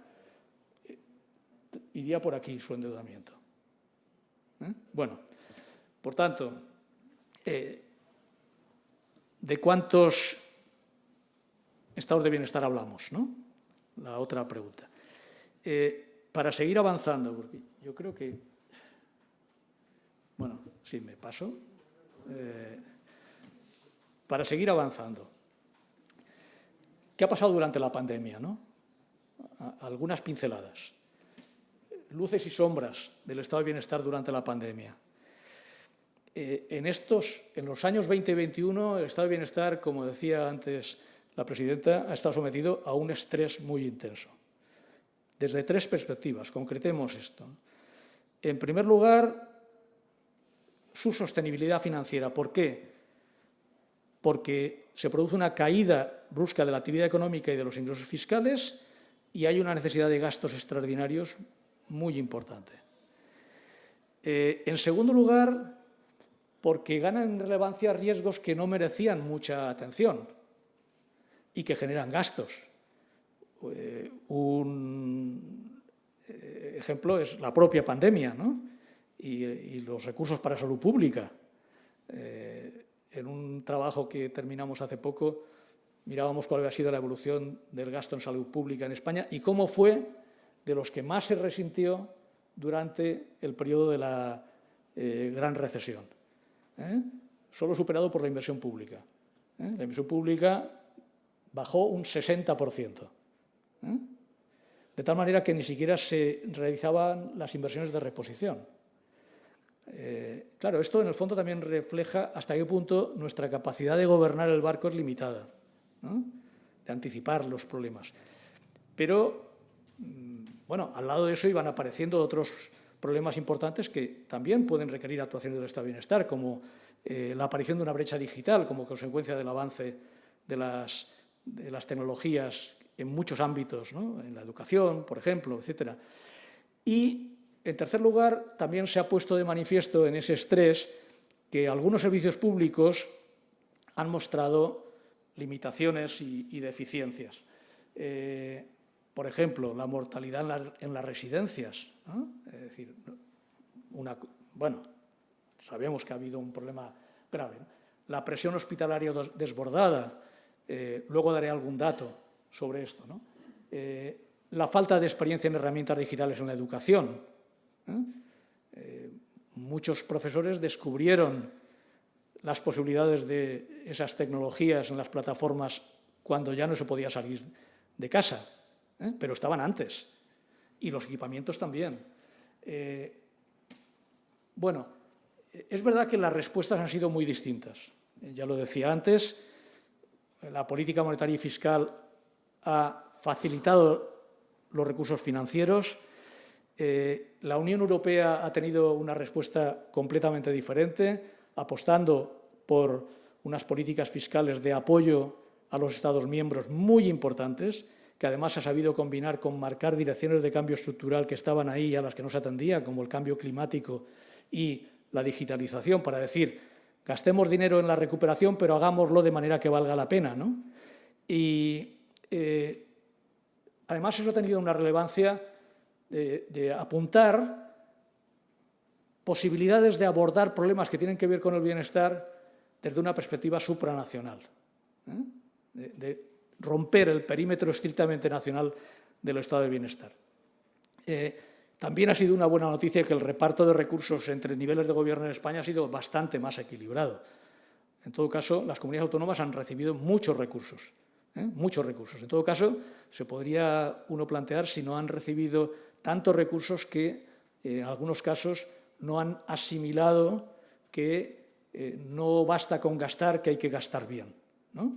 iría por aquí su endeudamiento. Bueno, por tanto, ¿de cuántos estados de bienestar hablamos, no? La otra pregunta. Para seguir avanzando, porque yo creo que... Bueno, sí, me paso. Para seguir avanzando. ¿Qué ha pasado durante la pandemia, no? Algunas pinceladas. Luces y sombras del estado de bienestar durante la pandemia. En los años 20 y 21, el estado de bienestar, como decía antes la presidenta, ha estado sometido a un estrés muy intenso. Desde 3 perspectivas, concretemos esto. En primer lugar, su sostenibilidad financiera. ¿Por qué? Porque se produce una caída brusca de la actividad económica y de los ingresos fiscales y hay una necesidad de gastos extraordinarios muy importante. En segundo lugar, porque ganan en relevancia riesgos que no merecían mucha atención y que generan gastos. Un ejemplo es la propia pandemia, ¿no? y los recursos para salud pública. En un trabajo que terminamos hace poco, mirábamos cuál había sido la evolución del gasto en salud pública en España y cómo fue de los que más se resintió durante el periodo de la gran recesión. Solo superado por la inversión pública. La inversión pública bajó un 60%. De tal manera que ni siquiera se realizaban las inversiones de reposición. Claro, esto en el fondo también refleja hasta qué punto nuestra capacidad de gobernar el barco es limitada, ¿no? De anticipar los problemas. Pero, bueno, al lado de eso iban apareciendo otros problemas importantes que también pueden requerir actuaciones del estado de bienestar, como la aparición de una brecha digital como consecuencia del avance de las tecnologías en muchos ámbitos, ¿no? En la educación, por ejemplo, etcétera. Y, en tercer lugar, también se ha puesto de manifiesto en ese estrés que algunos servicios públicos han mostrado limitaciones y deficiencias. Por ejemplo, la mortalidad en las residencias, ¿no? Es decir, bueno, sabemos que ha habido un problema grave, ¿no? La presión hospitalaria desbordada, luego daré algún dato sobre esto, ¿no? la falta de experiencia en herramientas digitales en la educación. Muchos profesores descubrieron las posibilidades de esas tecnologías en las plataformas cuando ya no se podía salir de casa, pero estaban antes, y los equipamientos también. Bueno, es verdad que las respuestas han sido muy distintas. Ya lo decía antes, la política monetaria y fiscal ha facilitado los recursos financieros. La Unión Europea ha tenido una respuesta completamente diferente, apostando por unas políticas fiscales de apoyo a los Estados miembros muy importantes, que además ha sabido combinar con marcar direcciones de cambio estructural que estaban ahí y a las que no se atendía, como el cambio climático y la digitalización, para decir, gastemos dinero en la recuperación, pero hagámoslo de manera que valga la pena, ¿no? Y además eso ha tenido una relevancia de apuntar posibilidades de abordar problemas que tienen que ver con el bienestar desde una perspectiva supranacional, de romper el perímetro estrictamente nacional del estado de bienestar. También ha sido una buena noticia que el reparto de recursos entre niveles de gobierno en España ha sido bastante más equilibrado. En todo caso, las comunidades autónomas han recibido muchos recursos. Muchos recursos. En todo caso, se podría uno plantear si no han recibido tantos recursos que, en algunos casos, no han asimilado que no basta con gastar, que hay que gastar bien, ¿no?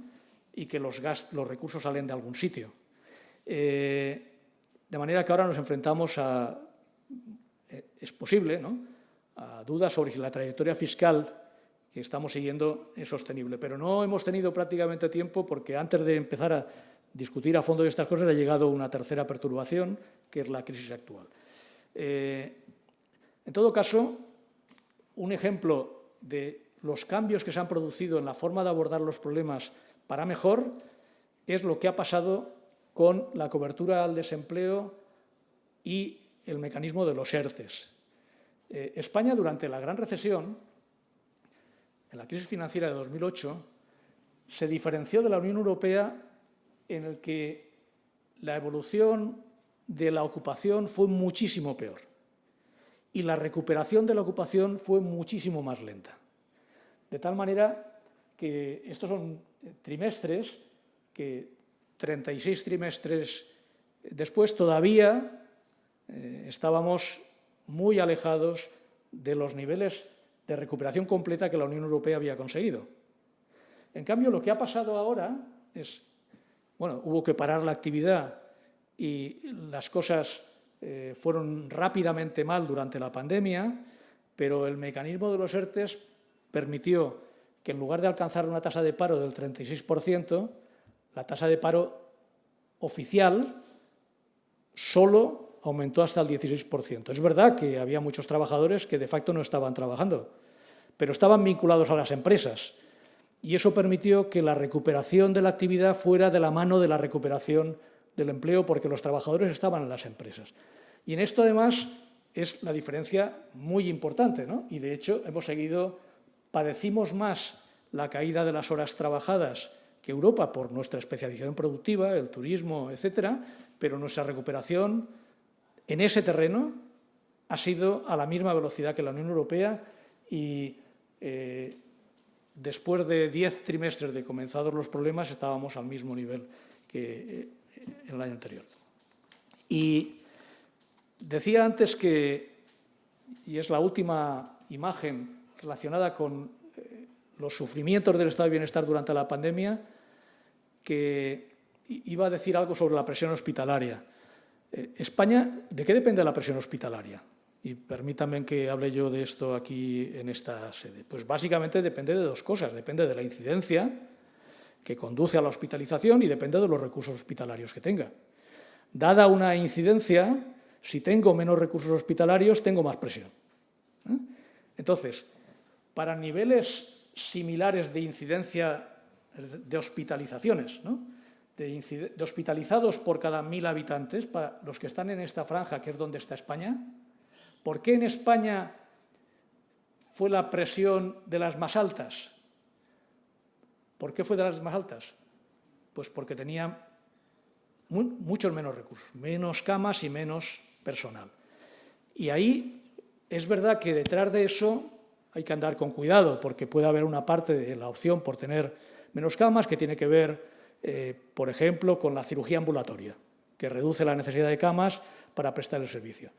Y que los recursos salen de algún sitio. De manera que ahora nos enfrentamos a, es posible, ¿no?, a dudas sobre si la trayectoria fiscal que estamos siguiendo es sostenible. Pero no hemos tenido prácticamente tiempo porque antes de empezar a discutir a fondo de estas cosas ha llegado una tercera perturbación, que es la crisis actual. En todo caso, un ejemplo de los cambios que se han producido en la forma de abordar los problemas para mejor es lo que ha pasado con la cobertura al desempleo y el mecanismo de los ERTEs. España, durante la gran recesión, en la crisis financiera de 2008, se diferenció de la Unión Europea en el que la evolución de la ocupación fue muchísimo peor y la recuperación de la ocupación fue muchísimo más lenta. De tal manera que estos son trimestres que 36 trimestres después todavía estábamos muy alejados de los niveles de recuperación completa que la Unión Europea había conseguido. En cambio, lo que ha pasado ahora es, bueno, hubo que parar la actividad y las cosas fueron rápidamente mal durante la pandemia, pero el mecanismo de los ERTEs permitió que en lugar de alcanzar una tasa de paro del 36%, la tasa de paro oficial solo aumentó hasta el 16%. Es verdad que había muchos trabajadores que de facto no estaban trabajando, pero estaban vinculados a las empresas y eso permitió que la recuperación de la actividad fuera de la mano de la recuperación del empleo porque los trabajadores estaban en las empresas. Y en esto, además, es la diferencia muy importante, ¿no? Y, de hecho, padecimos más la caída de las horas trabajadas que Europa por nuestra especialización productiva, el turismo, etcétera, pero nuestra recuperación en ese terreno ha sido a la misma velocidad que la Unión Europea y después de 10 trimestres de comenzados los problemas estábamos al mismo nivel que en el año anterior. Y decía antes que, y es la última imagen relacionada con los sufrimientos del estado de bienestar durante la pandemia, que iba a decir algo sobre la presión hospitalaria. España, ¿de qué depende la presión hospitalaria? Y permítanme que hable yo de esto aquí en esta sede. Pues básicamente depende de dos cosas. Depende de la incidencia que conduce a la hospitalización y depende de los recursos hospitalarios que tenga. Dada una incidencia, si tengo menos recursos hospitalarios, tengo más presión. Entonces, para niveles similares de incidencia de hospitalizaciones, ¿no?, de hospitalizados por cada 1.000 habitantes, para los que están en esta franja, que es donde está España, ¿por qué en España fue la presión de las más altas? ¿Por qué fue de las más altas? Pues porque tenía muchos menos recursos, menos camas y menos personal. Y ahí es verdad que detrás de eso hay que andar con cuidado, porque puede haber una parte de la opción por tener menos camas que tiene que ver, por ejemplo, con la cirugía ambulatoria, que reduce la necesidad de camas para prestar el servicio.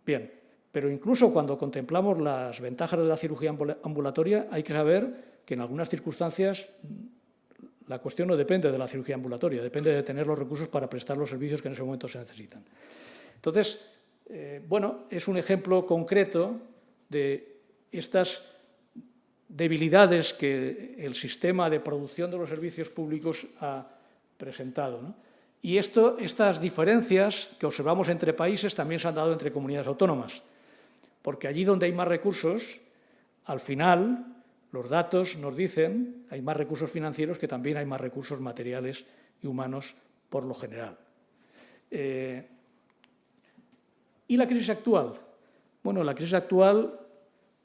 Bien, pero incluso cuando contemplamos las ventajas de la cirugía ambulatoria, hay que saber que en algunas circunstancias la cuestión no depende de la cirugía ambulatoria, depende de tener los recursos para prestar los servicios que en ese momento se necesitan. Entonces, bueno, es un ejemplo concreto de estas debilidades que el sistema de producción de los servicios públicos ha presentado, ¿no? Y estas diferencias que observamos entre países también se han dado entre comunidades autónomas, porque allí donde hay más recursos, al final los datos nos dicen hay más recursos financieros que también hay más recursos materiales y humanos por lo general. ¿Y la crisis actual? Bueno, la crisis actual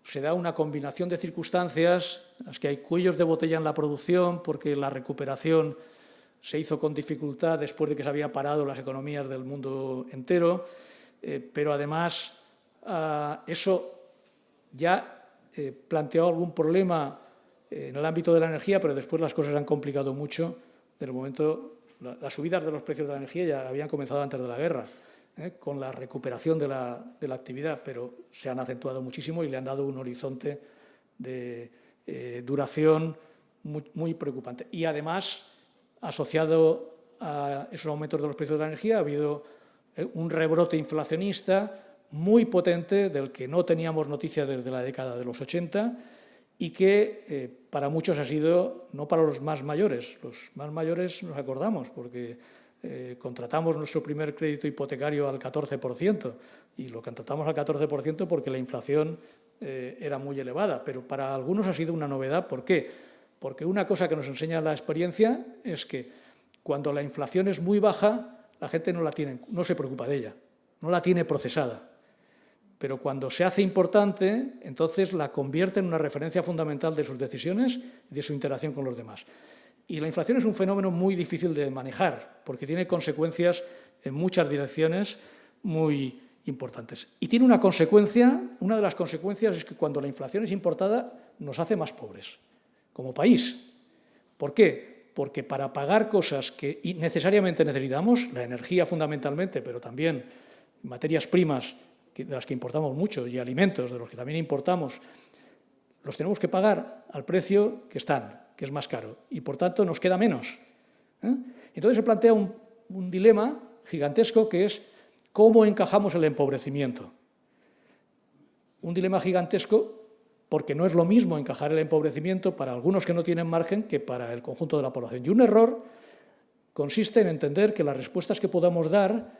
se da una combinación de circunstancias en las que hay cuellos de botella en la producción porque la recuperación se hizo con dificultad después de que se había parado las economías del mundo entero, pero además eso ya planteó algún problema en el ámbito de la energía, pero después las cosas han complicado mucho. Del momento, las subidas de los precios de la energía ya habían comenzado antes de la guerra, con la recuperación de la actividad, pero se han acentuado muchísimo y le han dado un horizonte de duración muy preocupante. Y además, asociado a esos aumentos de los precios de la energía, ha habido un rebrote inflacionista muy potente del que no teníamos noticia desde la década de los 80 y que para muchos ha sido, no para los más mayores nos acordamos porque contratamos nuestro primer crédito hipotecario al 14% y lo contratamos al 14% porque la inflación era muy elevada, pero para algunos ha sido una novedad. ¿Por qué? Porque una cosa que nos enseña la experiencia es que cuando la inflación es muy baja, la gente no se preocupa de ella, no la tiene procesada. Pero cuando se hace importante, entonces la convierte en una referencia fundamental de sus decisiones y de su interacción con los demás. Y la inflación es un fenómeno muy difícil de manejar, porque tiene consecuencias en muchas direcciones muy importantes. Y tiene una de las consecuencias es que cuando la inflación es importada, nos hace más pobres, como país. ¿Por qué? Porque para pagar cosas que necesariamente necesitamos, la energía fundamentalmente, pero también materias primas, de las que importamos mucho, y alimentos, de los que también importamos, los tenemos que pagar al precio que están, que es más caro, y por tanto nos queda menos. Entonces se plantea un dilema gigantesco que es cómo encajamos el empobrecimiento. Un dilema gigantesco porque no es lo mismo encajar el empobrecimiento para algunos que no tienen margen que para el conjunto de la población. Y un error consiste en entender que las respuestas que podamos dar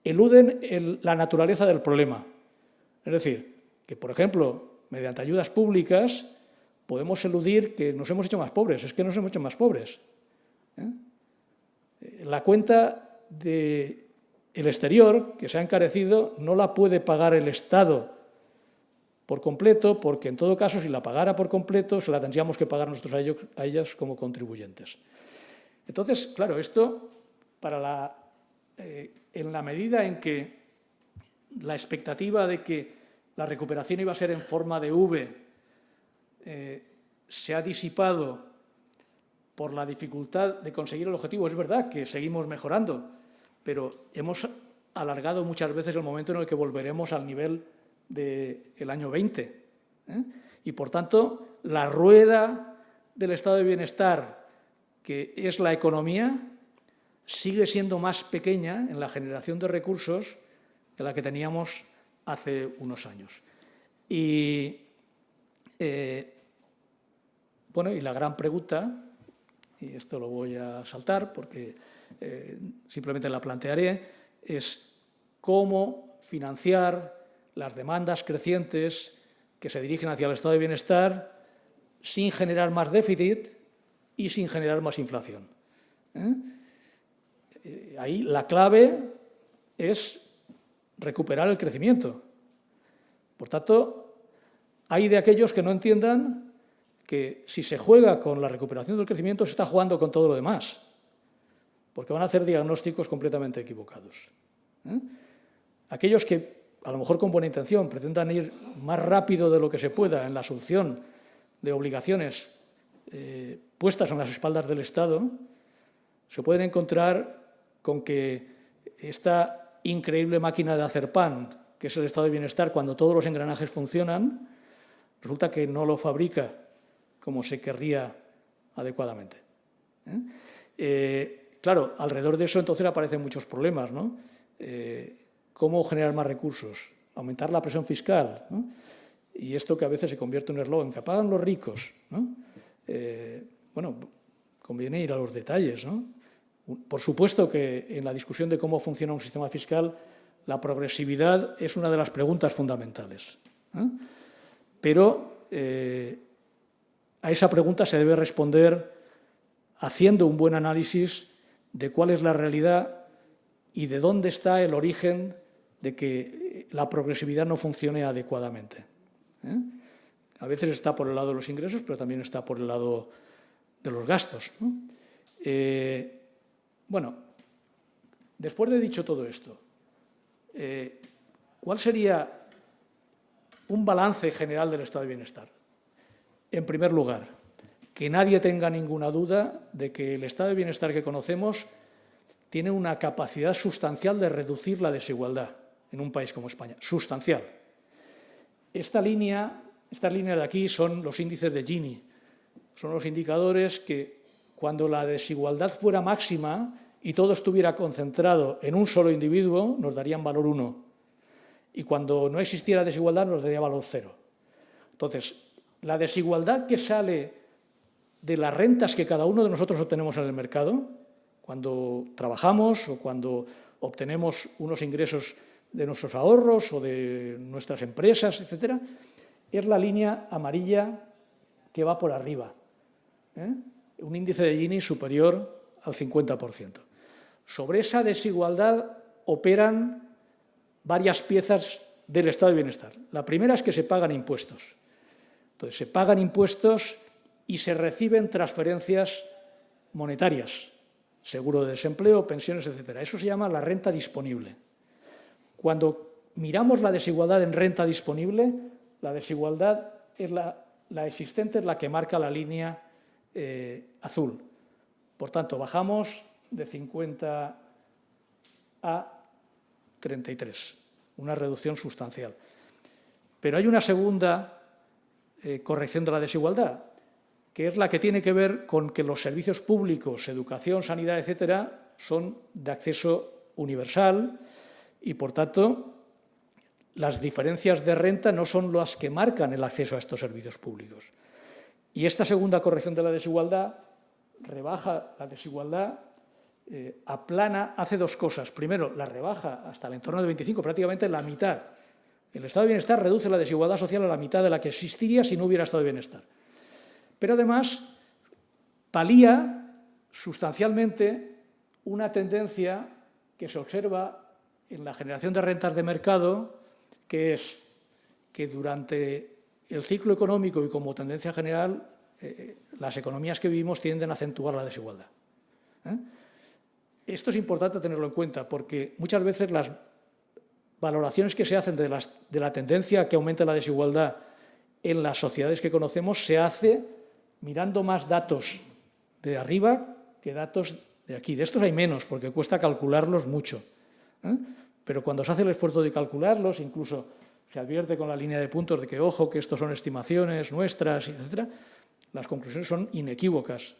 eluden la naturaleza del problema. Es decir, que, por ejemplo, mediante ayudas públicas podemos eludir que nos hemos hecho más pobres. Es que nos hemos hecho más pobres. La cuenta del exterior, que se ha encarecido, no la puede pagar el Estado por completo, porque en todo caso, si la pagara por completo, se la tendríamos que pagar nosotros a ellos como contribuyentes. Entonces, claro, esto en la medida en que la expectativa de que la recuperación iba a ser en forma de V se ha disipado por la dificultad de conseguir el objetivo. Es verdad que seguimos mejorando, pero hemos alargado muchas veces el momento en el que volveremos al nivel del año 20. Y, por tanto, la rueda del estado de bienestar, que es la economía, sigue siendo más pequeña en la generación de recursos que la que teníamos hace unos años. Y, bueno, y la gran pregunta, y esto lo voy a saltar porque simplemente la plantearé, es cómo financiar las demandas crecientes que se dirigen hacia el estado de bienestar sin generar más déficit y sin generar más inflación. Ahí la clave es recuperar el crecimiento. Por tanto, hay de aquellos que no entiendan que si se juega con la recuperación del crecimiento se está jugando con todo lo demás. porque van a hacer diagnósticos completamente equivocados. Aquellos que, a lo mejor con buena intención, pretendan ir más rápido de lo que se pueda en la asunción de obligaciones puestas en las espaldas del Estado, se pueden encontrar con que esta increíble máquina de hacer pan, que es el estado de bienestar, cuando todos los engranajes funcionan, resulta que no lo fabrica como se querría adecuadamente. Claro, alrededor de eso entonces aparecen muchos problemas, ¿no? ¿Cómo generar más recursos? Aumentar la presión fiscal, ¿no? Y esto que a veces se convierte en un eslogan, que pagan los ricos, ¿no? Bueno, conviene ir a los detalles, ¿no? Por supuesto que en la discusión de cómo funciona un sistema fiscal, la progresividad es una de las preguntas fundamentales, ¿eh? Pero a esa pregunta se debe responder haciendo un buen análisis de cuál es la realidad y de dónde está el origen de que la progresividad no funcione adecuadamente, ¿eh? A veces está por el lado de los ingresos, pero también está por el lado de los gastos, ¿no? Bueno, después de dicho todo esto, ¿cuál sería un balance general del estado de bienestar? En primer lugar, que nadie tenga ninguna duda de que el estado de bienestar que conocemos tiene una capacidad sustancial de reducir la desigualdad en un país como España, sustancial. Estas líneas de aquí son los índices de Gini, son los indicadores que cuando la desigualdad fuera máxima y todo estuviera concentrado en un solo individuo, nos darían valor 1. Y cuando no existiera desigualdad, nos daría valor 0. Entonces, la desigualdad que sale de las rentas que cada uno de nosotros obtenemos en el mercado, cuando trabajamos o cuando obtenemos unos ingresos de nuestros ahorros o de nuestras empresas, etcétera, es la línea amarilla que va por arriba, ¿eh? Un índice de Gini superior al 50%. Sobre esa desigualdad operan varias piezas del estado de bienestar. La primera es que se pagan impuestos. Entonces, se pagan impuestos y se reciben transferencias monetarias, seguro de desempleo, pensiones, etcétera. Eso se llama la renta disponible. Cuando miramos la desigualdad en renta disponible, la desigualdad es la existente, es la que marca la línea azul. Por tanto, bajamos de 50 a 33, una reducción sustancial. Pero hay una segunda corrección de la desigualdad, que es la que tiene que ver con que los servicios públicos, educación, sanidad, etcétera, son de acceso universal y, por tanto, las diferencias de renta no son las que marcan el acceso a estos servicios públicos. Y esta segunda corrección de la desigualdad rebaja la desigualdad, aplana, hace dos cosas. Primero, la rebaja hasta el entorno de 25, prácticamente la mitad. El estado de bienestar reduce la desigualdad social a la mitad de la que existiría si no hubiera estado de bienestar. Pero además palía sustancialmente una tendencia que se observa en la generación de rentas de mercado, que es que durante el ciclo económico y como tendencia general, las economías que vivimos tienden a acentuar la desigualdad. Esto es importante tenerlo en cuenta porque muchas veces las valoraciones que se hacen de la tendencia que aumenta la desigualdad en las sociedades que conocemos se hace mirando más datos de arriba que datos de aquí. De estos hay menos porque cuesta calcularlos mucho, pero cuando se hace el esfuerzo de calcularlos, incluso se advierte con la línea de puntos de que, ojo, que estos son estimaciones nuestras, etcétera, las conclusiones son inequívocas.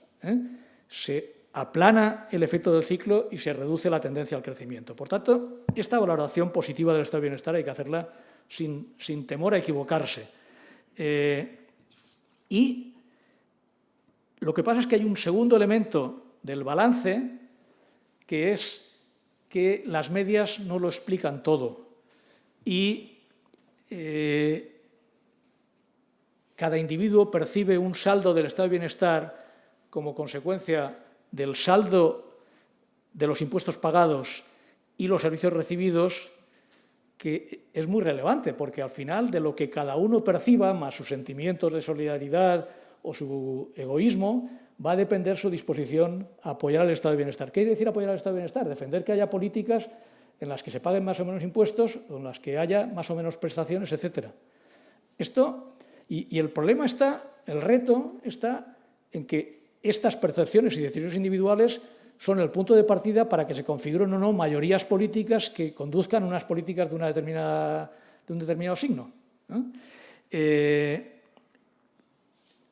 Se aplana el efecto del ciclo y se reduce la tendencia al crecimiento. Por tanto, esta valoración positiva del estado de bienestar hay que hacerla sin temor a equivocarse. Y lo que pasa es que hay un segundo elemento del balance, que es que las medias no lo explican todo. Y cada individuo percibe un saldo del estado de bienestar como consecuencia del saldo de los impuestos pagados y los servicios recibidos, que es muy relevante, porque al final de lo que cada uno perciba, más sus sentimientos de solidaridad o su egoísmo, va a depender su disposición a apoyar al estado de bienestar. ¿Qué quiere decir apoyar al estado de bienestar? Defender que haya políticas en las que se paguen más o menos impuestos, o en las que haya más o menos prestaciones, etc. Esto, y el problema está, el reto está en que estas percepciones y decisiones individuales son el punto de partida para que se configuren o no mayorías políticas que conduzcan unas políticas de un determinado signo, ¿no?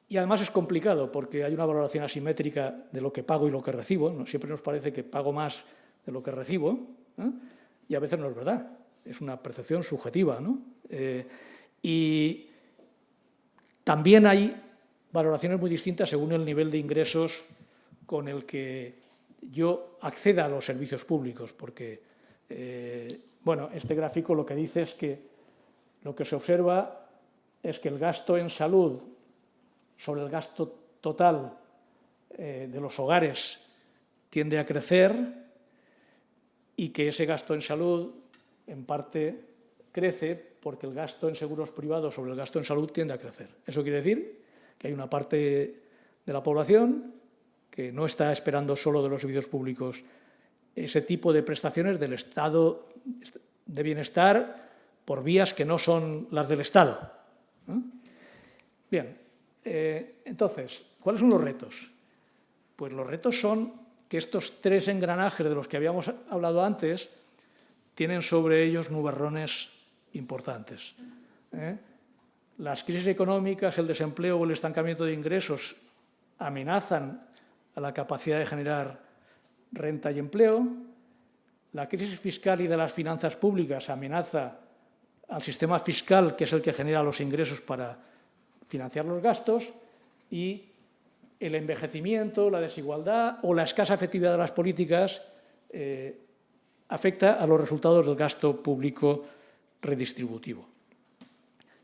Y además es complicado porque hay una valoración asimétrica de lo que pago y lo que recibo, ¿no? Siempre nos parece que pago más de lo que recibo, ¿no? Y a veces no es verdad, es una percepción subjetiva, ¿no? Y también hay valoraciones muy distintas según el nivel de ingresos con el que yo acceda a los servicios públicos, porque bueno, este gráfico lo que dice es que lo que se observa es que el gasto en salud sobre el gasto total de los hogares tiende a crecer y que ese gasto en salud en parte crece porque el gasto en seguros privados sobre el gasto en salud tiende a crecer. Eso quiere decir que hay una parte de la población que no está esperando solo de los servicios públicos ese tipo de prestaciones del estado de bienestar por vías que no son las del Estado, ¿no? Bien, entonces, ¿cuáles son los retos? Pues los retos son que estos tres engranajes de los que habíamos hablado antes tienen sobre ellos nubarrones importantes. Las crisis económicas, el desempleo o el estancamiento de ingresos amenazan a la capacidad de generar renta y empleo. La crisis fiscal y de las finanzas públicas amenaza al sistema fiscal, que es el que genera los ingresos para financiar los gastos, y el envejecimiento, la desigualdad o la escasa efectividad de las políticas afecta a los resultados del gasto público redistributivo.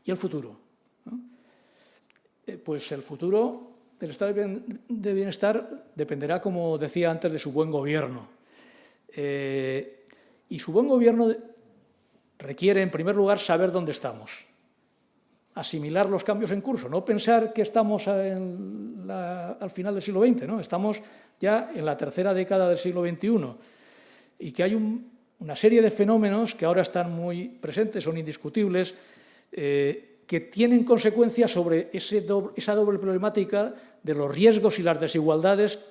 ¿Y el futuro? ¿No? Pues el futuro del estado de bienestar dependerá, como decía antes, de su buen gobierno. Y su buen gobierno requiere, en primer lugar, saber dónde estamos, asimilar los cambios en curso, no pensar que estamos al final del siglo XX, ¿no? Estamos ya en la tercera década del siglo XXI y que hay una serie de fenómenos que ahora están muy presentes, son indiscutibles, que tienen consecuencias sobre esa doble problemática de los riesgos y las desigualdades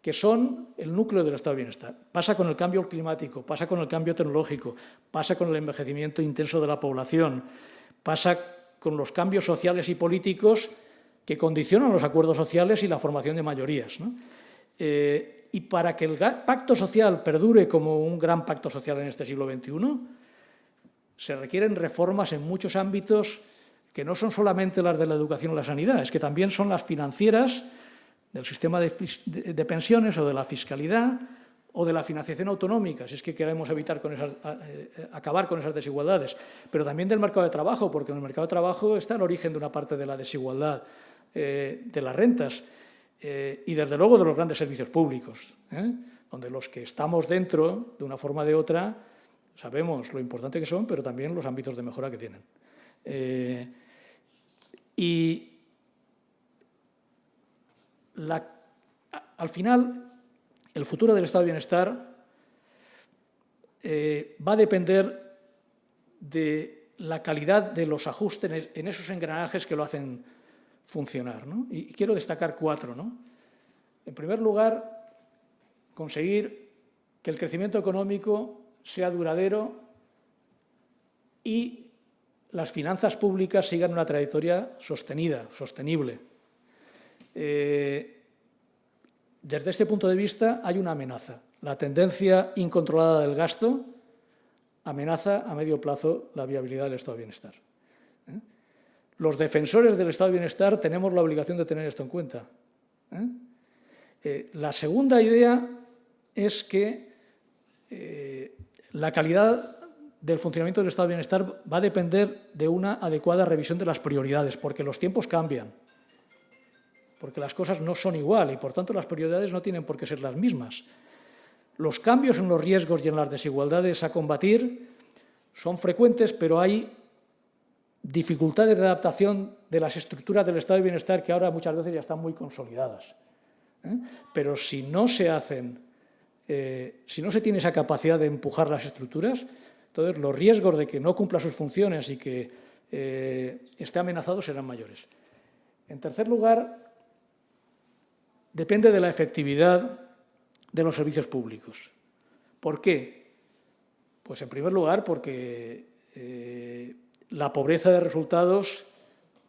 que son el núcleo del estado de bienestar. Pasa con el cambio climático, pasa con el cambio tecnológico, pasa con el envejecimiento intenso de la población, pasa con los cambios sociales y políticos que condicionan los acuerdos sociales y la formación de mayorías, ¿no? Y para que el pacto social perdure como un gran pacto social en este siglo XXI, se requieren reformas en muchos ámbitos que no son solamente las de la educación o la sanidad, es que también son las financieras, del sistema de pensiones o de la fiscalidad o de la financiación autonómica, si es que queremos acabar con esas desigualdades, pero también del mercado de trabajo, porque en el mercado de trabajo está el origen de una parte de la desigualdad de las rentas y, desde luego, de los grandes servicios públicos, donde los que estamos dentro, de una forma o de otra, sabemos lo importante que son, pero también los ámbitos de mejora que tienen. Al final, el futuro del estado de bienestar va a depender de la calidad de los ajustes en esos engranajes que lo hacen funcionar, ¿no? Y quiero destacar 4, ¿no? En primer lugar, conseguir que el crecimiento económico sea duradero y las finanzas públicas sigan una trayectoria sostenida, sostenible. Desde este punto de vista hay una amenaza. La tendencia incontrolada del gasto amenaza a medio plazo la viabilidad del estado de bienestar. Los defensores del estado de bienestar tenemos la obligación de tener esto en cuenta. La segunda idea es que la calidad del funcionamiento del estado de bienestar va a depender de una adecuada revisión de las prioridades, porque los tiempos cambian, porque las cosas no son igual y, por tanto, las prioridades no tienen por qué ser las mismas. Los cambios en los riesgos y en las desigualdades a combatir son frecuentes, pero hay dificultades de adaptación de las estructuras del estado de bienestar que ahora muchas veces ya están muy consolidadas. Pero si no se tiene esa capacidad de empujar las estructuras, entonces los riesgos de que no cumpla sus funciones y que esté amenazado serán mayores. En tercer lugar, depende de la efectividad de los servicios públicos. ¿Por qué? Pues en primer lugar porque la pobreza de resultados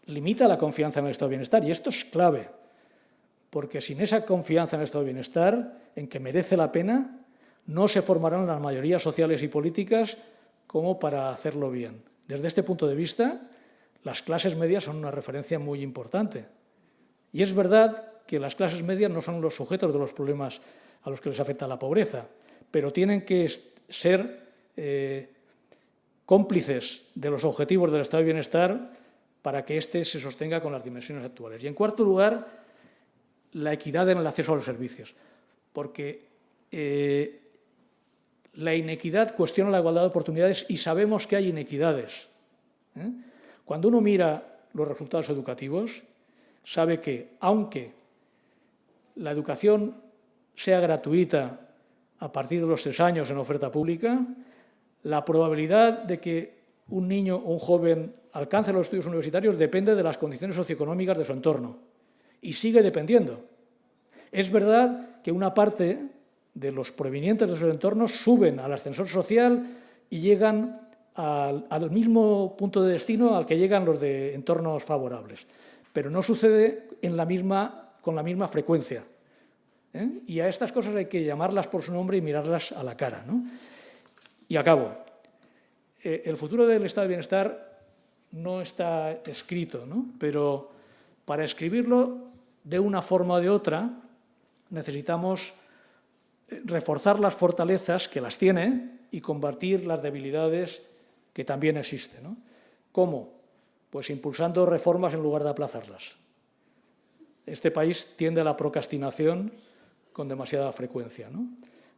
limita la confianza en el estado de bienestar, y esto es clave, porque sin esa confianza en el estado de bienestar, en que merece la pena, no se formarán las mayorías sociales y políticas como para hacerlo bien. Desde este punto de vista, las clases medias son una referencia muy importante. Y es verdad que las clases medias no son los sujetos de los problemas a los que les afecta la pobreza, pero tienen que ser cómplices de los objetivos del estado de bienestar para que éste se sostenga con las dimensiones actuales. Y en cuarto lugar, la equidad en el acceso a los servicios, porque la inequidad cuestiona la igualdad de oportunidades y sabemos que hay inequidades. Cuando uno mira los resultados educativos, sabe que, aunque la educación sea gratuita a partir de los 3 años en oferta pública, la probabilidad de que un niño o un joven alcance los estudios universitarios depende de las condiciones socioeconómicas de su entorno, y sigue dependiendo. Es verdad que una parte de los provenientes de esos entornos suben al ascensor social y llegan al mismo punto de destino al que llegan los de entornos favorables, pero no sucede con la misma frecuencia. Y a estas cosas hay que llamarlas por su nombre y mirarlas a la cara, ¿no? Y acabo. El futuro del estado de bienestar no está escrito, ¿no? Pero para escribirlo de una forma o de otra necesitamos reforzar las fortalezas que las tiene y combatir las debilidades que también existen, ¿no? ¿Cómo? Pues impulsando reformas en lugar de aplazarlas. Este país tiende a la procrastinación con demasiada frecuencia, ¿no?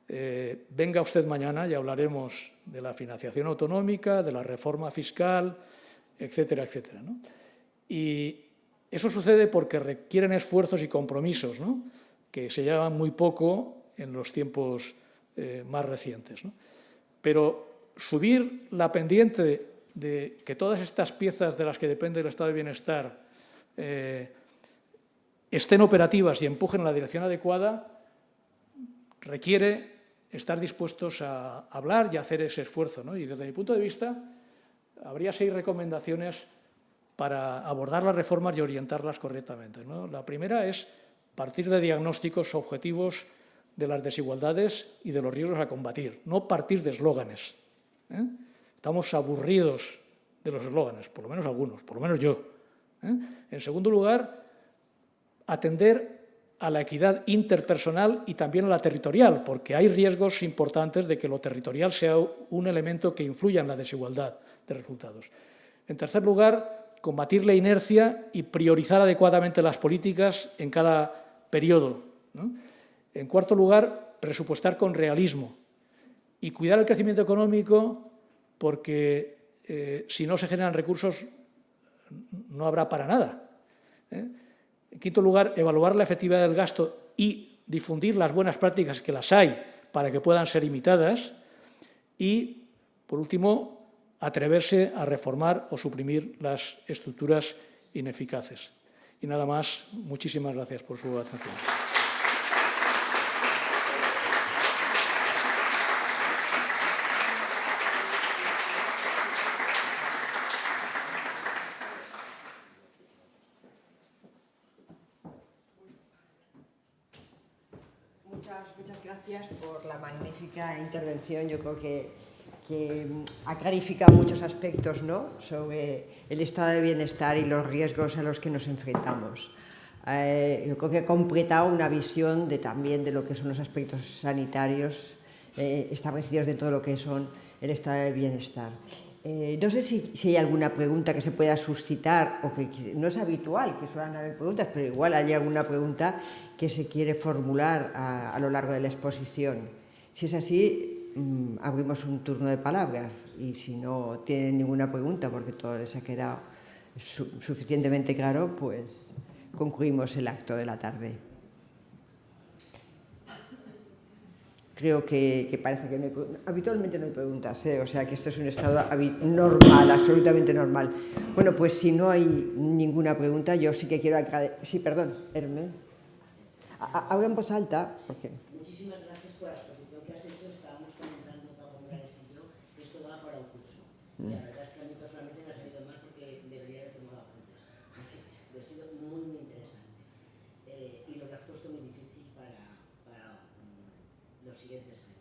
Venga usted mañana y hablaremos de la financiación autonómica, de la reforma fiscal, etcétera, etcétera, ¿no? Y eso sucede porque requieren esfuerzos y compromisos, ¿no?, que se llevan muy poco en los tiempos más recientes, ¿no? Pero subir la pendiente de que todas estas piezas de las que depende el estado de bienestar estén operativas y empujen en la dirección adecuada requiere estar dispuestos a hablar y a hacer ese esfuerzo, ¿no? Y desde mi punto de vista habría 6 recomendaciones para abordar las reformas y orientarlas correctamente, ¿no? La primera es partir de diagnósticos objetivos de las desigualdades y de los riesgos a combatir, no partir de eslóganes. Estamos aburridos de los eslóganes, por lo menos algunos, por lo menos yo. En segundo lugar, atender a la equidad interpersonal y también a la territorial, porque hay riesgos importantes de que lo territorial sea un elemento que influya en la desigualdad de resultados. En tercer lugar, combatir la inercia y priorizar adecuadamente las políticas en cada periodo, ¿no? En cuarto lugar, presupuestar con realismo y cuidar el crecimiento económico porque si no se generan recursos no habrá para nada. En quinto lugar, evaluar la efectividad del gasto y difundir las buenas prácticas, que las hay, para que puedan ser imitadas. Y, por último, atreverse a reformar o suprimir las estructuras ineficaces. Y nada más, muchísimas gracias por su atención. Muchas gracias por la magnífica intervención. Yo creo que ha clarificado muchos aspectos, ¿no?, sobre el estado de bienestar y los riesgos a los que nos enfrentamos. Yo creo que ha completado una visión también de lo que son los aspectos sanitarios establecidos dentro de lo que son el estado de bienestar. No sé si hay alguna pregunta que se pueda suscitar, o que no es habitual que suelen haber preguntas, pero igual hay alguna pregunta que se quiere formular a lo largo de la exposición. Si es así, abrimos un turno de palabras, y si no tienen ninguna pregunta, porque todo les ha quedado suficientemente claro, pues concluimos el acto de la tarde. Creo que parece que no hay, habitualmente no hay preguntas, o sea que esto es un estado normal, absolutamente normal. Bueno, pues si no hay ninguna pregunta, yo sí que quiero agradecer... Sí, perdón, Hermes. Habla en voz alta, porque... Muchísimas gracias por la exposición que has hecho. Estábamos comentando, Pablo Morales y yo, que esto va para un curso. La verdad es que a mí personalmente me ha salido mal porque debería haber tomado apuntes. Ha sido muy, muy interesante. Y lo que has puesto muy difícil para los siguientes años.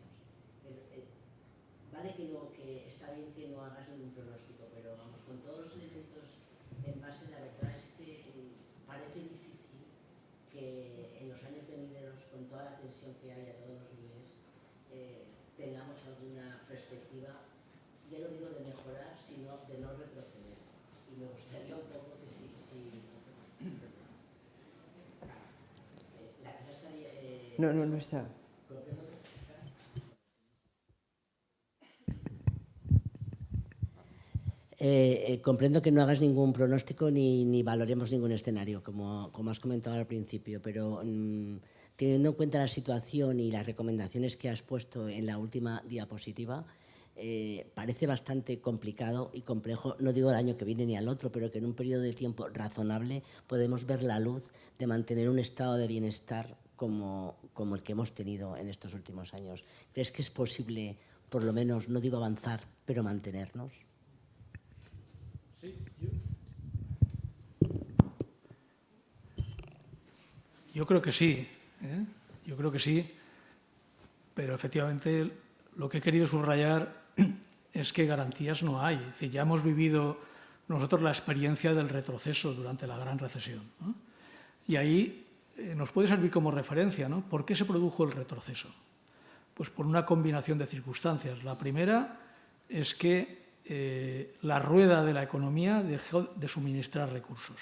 Vale que está bien que no hagas ningún pronóstico, pero vamos, con todos los elementos en base, la verdad es que parece difícil que en los años venideros, con toda la tensión que hay a todos los niveles, tengamos alguna perspectiva, ya no digo de mejorar, sino de no retroceder. Y me gustaría un poco que si la cosa estaría... No está. Comprendo que no hagas ningún pronóstico ni valoremos ningún escenario, como has comentado al principio, pero teniendo en cuenta la situación y las recomendaciones que has puesto en la última diapositiva, parece bastante complicado y complejo, no digo el año que viene ni al otro, pero que en un periodo de tiempo razonable podemos ver la luz de mantener un estado de bienestar como el que hemos tenido en estos últimos años. ¿Crees que es posible, por lo menos, no digo avanzar, pero mantenernos? Sí, yo creo que sí, yo creo que sí, pero efectivamente lo que he querido subrayar es que garantías no hay. Es decir, ya hemos vivido nosotros la experiencia del retroceso durante la gran recesión, ¿no? Y ahí nos puede servir como referencia, ¿no? ¿Por qué se produjo el retroceso? Pues por una combinación de circunstancias. La primera es que la rueda de la economía dejó de suministrar recursos.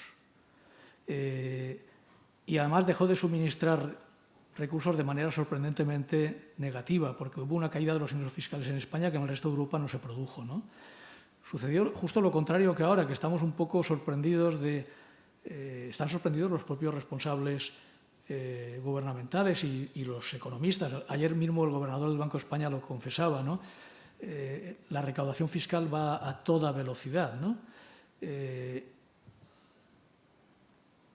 Y además dejó de suministrar recursos de manera sorprendentemente negativa, porque hubo una caída de los ingresos fiscales en España que en el resto de Europa no se produjo, ¿no? Sucedió justo lo contrario que ahora, que estamos un poco sorprendidos están sorprendidos los propios responsables gubernamentales y los economistas. Ayer mismo el gobernador del Banco de España lo confesaba, ¿no? La recaudación fiscal va a toda velocidad, ¿no?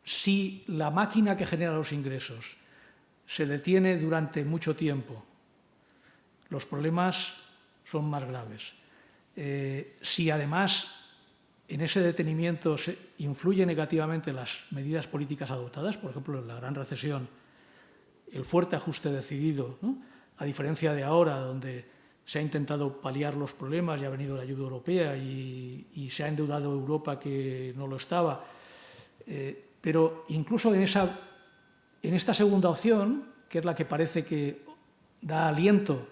Si la máquina que genera los ingresos se detiene durante mucho tiempo, los problemas son más graves. Si además en ese detenimiento se influye negativamente las medidas políticas adoptadas, por ejemplo, en la gran recesión, el fuerte ajuste decidido, ¿no? A diferencia de ahora, donde se ha intentado paliar los problemas y ha venido la ayuda europea y se ha endeudado Europa que no lo estaba. Pero incluso en esta segunda opción, que es la que parece que da aliento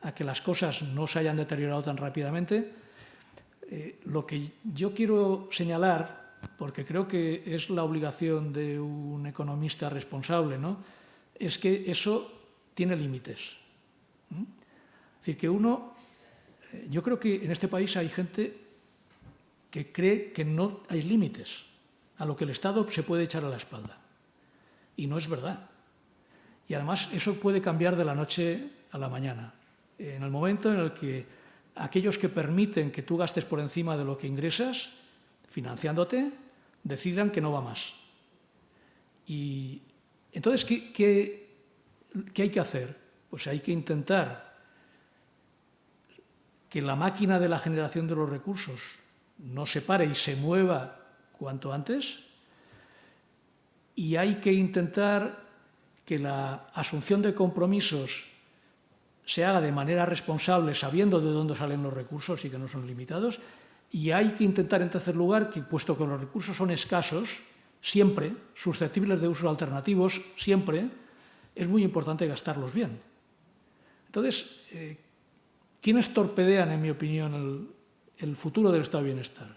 a que las cosas no se hayan deteriorado tan rápidamente, lo que yo quiero señalar, porque creo que es la obligación de un economista responsable, ¿no?, es que eso tiene límites. Es decir, que yo creo que en este país hay gente que cree que no hay límites a lo que el Estado se puede echar a la espalda. Y no es verdad. Y además eso puede cambiar de la noche a la mañana. En el momento en el que aquellos que permiten que tú gastes por encima de lo que ingresas, financiándote, decidan que no va más. Y entonces, ¿qué hay que hacer? Pues hay que intentar que la máquina de la generación de los recursos no se pare y se mueva cuanto antes, y hay que intentar que la asunción de compromisos se haga de manera responsable, sabiendo de dónde salen los recursos y que no son limitados, y hay que intentar, en tercer lugar, que puesto que los recursos son escasos, siempre, susceptibles de usos alternativos, siempre, es muy importante gastarlos bien. Entonces, ¿quiénes torpedean, en mi opinión, el futuro del estado de bienestar?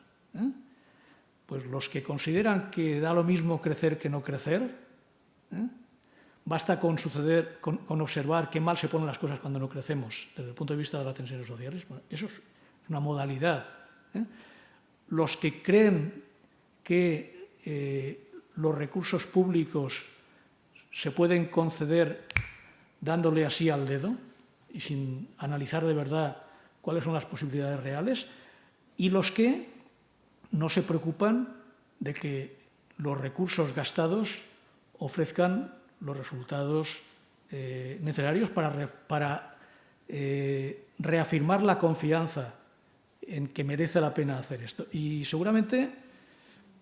Pues los que consideran que da lo mismo crecer que no crecer. Basta con observar qué mal se ponen las cosas cuando no crecemos, desde el punto de vista de las tensiones sociales. Bueno, eso es una modalidad. Los que creen que los recursos públicos se pueden conceder dándole así al dedo, y sin analizar de verdad cuáles son las posibilidades reales, y los que no se preocupan de que los recursos gastados ofrezcan los resultados necesarios para reafirmar la confianza en que merece la pena hacer esto. Y seguramente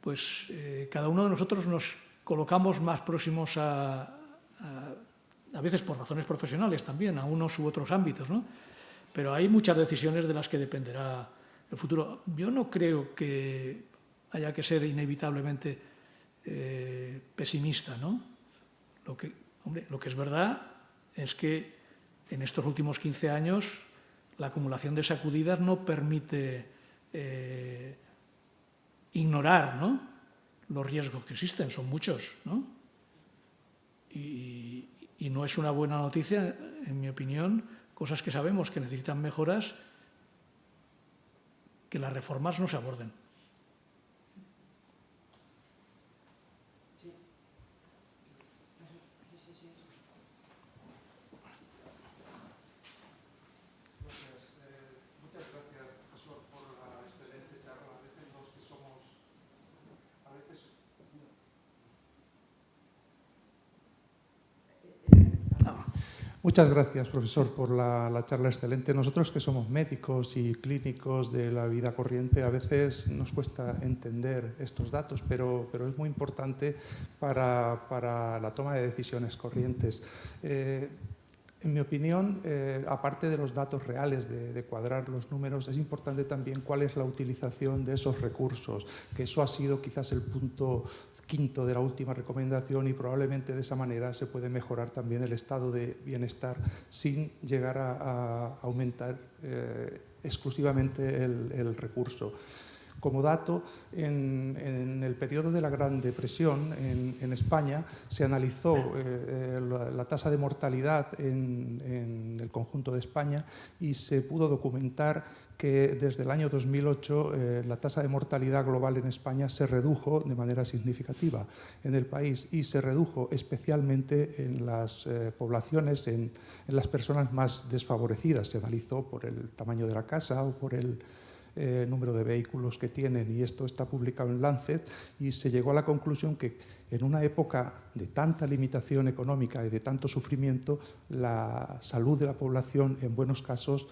pues, cada uno de nosotros nos colocamos más próximos a veces por razones profesionales también, a unos u otros ámbitos, ¿no? Pero hay muchas decisiones de las que dependerá el futuro. Yo no creo que haya que ser inevitablemente pesimista, ¿no? Lo que es verdad es que en estos últimos 15 años la acumulación de sacudidas no permite ignorar, ¿no?, los riesgos que existen, son muchos, ¿no? Y no es una buena noticia, en mi opinión, cosas que sabemos que necesitan mejoras, que las reformas no se aborden. Muchas gracias, profesor, por la charla excelente. Nosotros que somos médicos y clínicos de la vida corriente, a veces nos cuesta entender estos datos, pero es muy importante para la toma de decisiones corrientes. En mi opinión, aparte de los datos reales, de cuadrar los números, es importante también cuál es la utilización de esos recursos, que eso ha sido quizás el punto quinto de la última recomendación, y probablemente de esa manera se puede mejorar también el estado de bienestar sin llegar a aumentar exclusivamente el recurso. Como dato, en el periodo de la Gran Depresión en España se analizó la tasa de mortalidad en el conjunto de España y se pudo documentar que desde el año 2008 la tasa de mortalidad global en España se redujo de manera significativa en el país, y se redujo especialmente en las poblaciones, en las personas más desfavorecidas. Se analizó por el tamaño de la casa o por el número de vehículos que tienen, y esto está publicado en Lancet, y se llegó a la conclusión que en una época de tanta limitación económica y de tanto sufrimiento, la salud de la población en buenos casos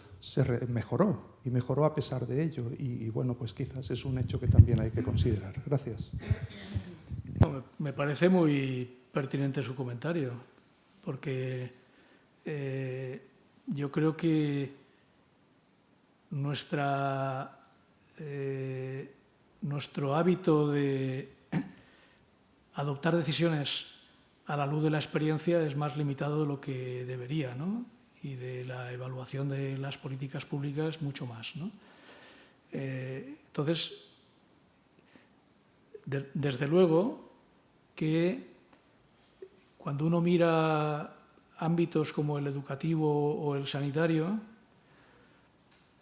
mejoró, y mejoró a pesar de ello, y bueno, pues quizás es un hecho que también hay que considerar. Gracias. No, me parece muy pertinente su comentario, porque yo creo que nuestro hábito de adoptar decisiones a la luz de la experiencia es más limitado de lo que debería, ¿no? Y de la evaluación de las políticas públicas mucho más, ¿no? Entonces, desde luego que cuando uno mira ámbitos como el educativo o el sanitario,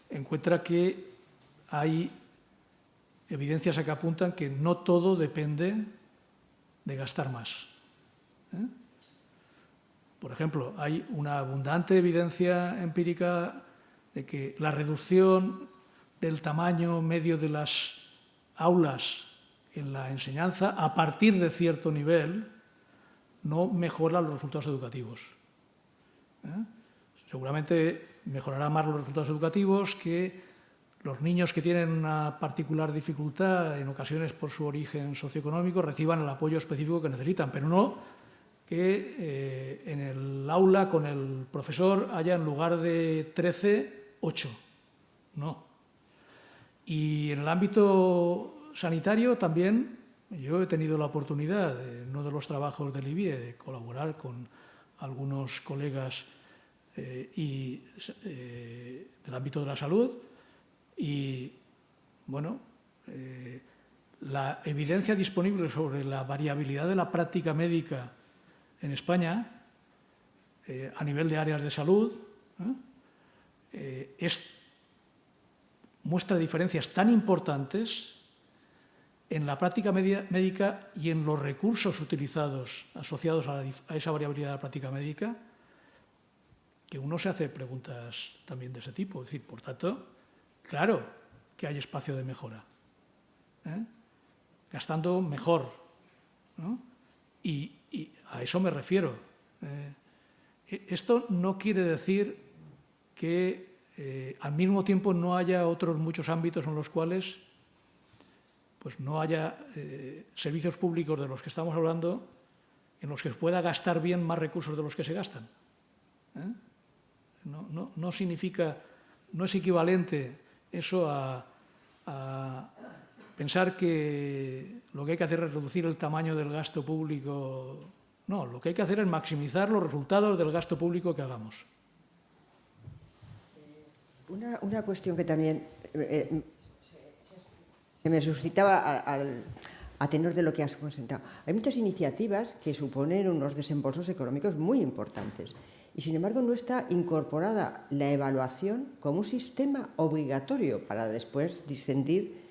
encuentra que hay evidencias que apuntan que no todo depende de gastar más. Por ejemplo, hay una abundante evidencia empírica de que la reducción del tamaño medio de las aulas en la enseñanza a partir de cierto nivel no mejora los resultados educativos. Seguramente mejorará más los resultados educativos que los niños que tienen una particular dificultad, en ocasiones por su origen socioeconómico, reciban el apoyo específico que necesitan, pero no que en el aula con el profesor haya en lugar de 13, 8. No. Y en el ámbito sanitario también, yo he tenido la oportunidad, en uno de los trabajos del IBIE, de colaborar con algunos colegas del ámbito de la salud, y bueno, la evidencia disponible sobre la variabilidad de la práctica médica en España a nivel de áreas de salud muestra diferencias tan importantes en la práctica médica y en los recursos utilizados asociados a esa variabilidad de la práctica médica, que uno se hace preguntas también de ese tipo. Es decir, por tanto, claro que hay espacio de mejora, gastando mejor, ¿no? Y a eso me refiero. Esto no quiere decir que al mismo tiempo no haya otros muchos ámbitos en los cuales pues no haya servicios públicos de los que estamos hablando en los que se pueda gastar bien más recursos de los que se gastan. No significa, no es equivalente eso a pensar que lo que hay que hacer es reducir el tamaño del gasto público. No, lo que hay que hacer es maximizar los resultados del gasto público que hagamos. Una cuestión que también se me suscitaba a tenor de lo que has presentado. Hay muchas iniciativas que suponen unos desembolsos económicos muy importantes y, sin embargo, no está incorporada la evaluación como un sistema obligatorio para después discernir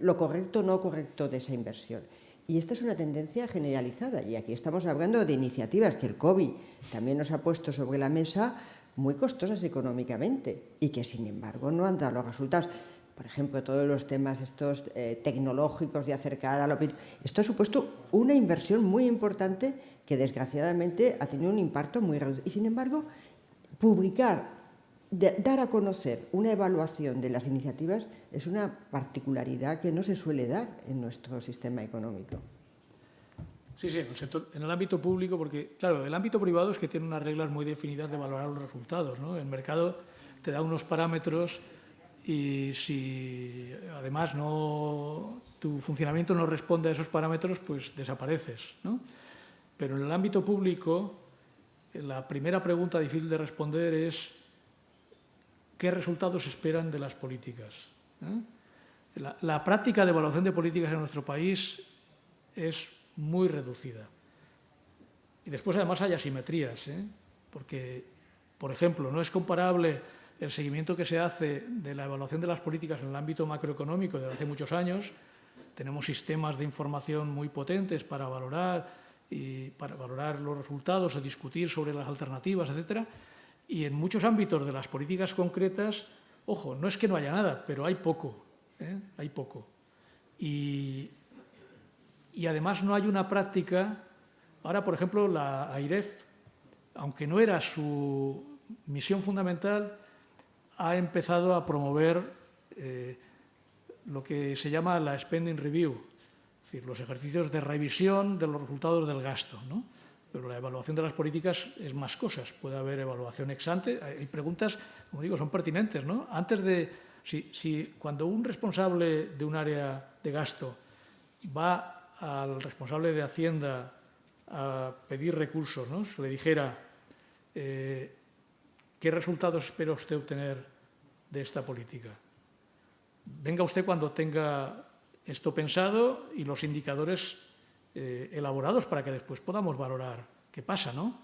lo correcto o no correcto de esa inversión. Y esta es una tendencia generalizada y aquí estamos hablando de iniciativas que el COVID también nos ha puesto sobre la mesa muy costosas económicamente y que, sin embargo, no han dado los resultados. Por ejemplo, todos los temas estos tecnológicos de acercar a la opinión. Esto ha supuesto una inversión muy importante que, desgraciadamente, ha tenido un impacto muy reducido. Y, sin embargo, publicar, dar a conocer una evaluación de las iniciativas es una particularidad que no se suele dar en nuestro sistema económico. Sí, en el ámbito público, porque, claro, el ámbito privado es que tiene unas reglas muy definidas de valorar los resultados, ¿no? El mercado te da unos parámetros y si además tu funcionamiento no responde a esos parámetros, pues desapareces, ¿no? Pero en el ámbito público, la primera pregunta difícil de responder es ¿qué resultados esperan de las políticas? La práctica de evaluación de políticas en nuestro país es muy reducida. Y después, además, hay asimetrías, porque, por ejemplo, no es comparable el seguimiento que se hace de la evaluación de las políticas en el ámbito macroeconómico desde hace muchos años. Tenemos sistemas de información muy potentes para valorar los resultados o discutir sobre las alternativas, etcétera. Y en muchos ámbitos de las políticas concretas, ojo, no es que no haya nada, pero hay poco, hay poco. Y además no hay una práctica. Ahora, por ejemplo, la AIREF, aunque no era su misión fundamental, ha empezado a promover lo que se llama la spending review, es decir, los ejercicios de revisión de los resultados del gasto, ¿no? Pero la evaluación de las políticas es más cosas. Puede haber evaluación ex ante. Hay preguntas, como digo, son pertinentes, ¿no? Antes de, cuando un responsable de un área de gasto va al responsable de Hacienda a pedir recursos, ¿no? Se le dijera ¿qué resultados espera usted obtener de esta política? Venga usted cuando tenga esto pensado y los indicadores elaborados para que después podamos valorar qué pasa, ¿no?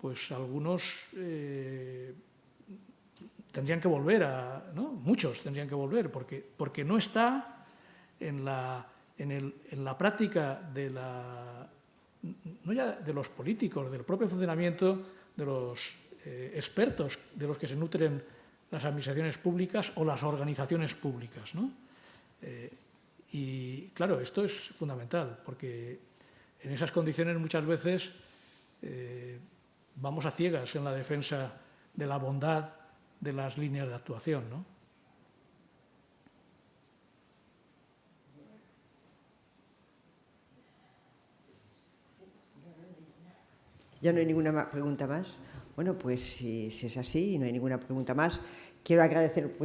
Pues algunos tendrían que volver ¿no? Muchos tendrían que volver porque no está en la práctica no ya de los políticos, del propio funcionamiento de los expertos de los que se nutren las administraciones públicas o las organizaciones públicas, ¿no? Y claro, esto es fundamental, porque en esas condiciones muchas veces vamos a ciegas en la defensa de la bondad de las líneas de actuación, ¿no? ¿Ya no hay ninguna pregunta más? Bueno, pues si es así y no hay ninguna pregunta más, quiero agradecer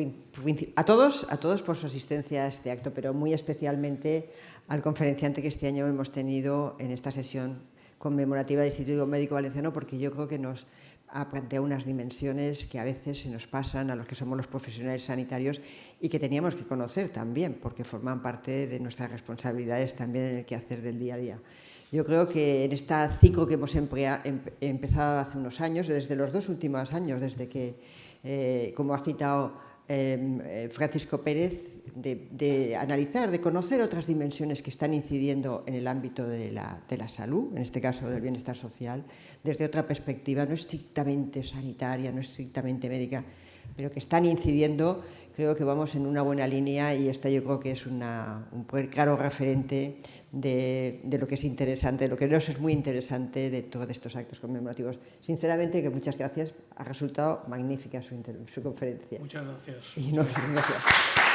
a todos por su asistencia a este acto, pero muy especialmente al conferenciante que este año hemos tenido en esta sesión conmemorativa del Instituto Médico Valenciano, porque yo creo que nos ha planteado unas dimensiones que a veces se nos pasan a los que somos los profesionales sanitarios y que teníamos que conocer también, porque forman parte de nuestras responsabilidades también en el quehacer del día a día. Yo creo que en este ciclo que hemos empezado hace unos años, desde los 2 últimos años, desde que, como ha citado Francisco Pérez, de analizar, de conocer otras dimensiones que están incidiendo en el ámbito de la salud, en este caso del bienestar social, desde otra perspectiva, no estrictamente sanitaria, no estrictamente médica, pero que están incidiendo. Creo que vamos en una buena línea y esta yo creo que es un claro referente de lo que es interesante, de lo que nos es muy interesante de todos estos actos conmemorativos. Sinceramente, que muchas gracias. Ha resultado magnífica su conferencia. Muchas gracias. Gracias.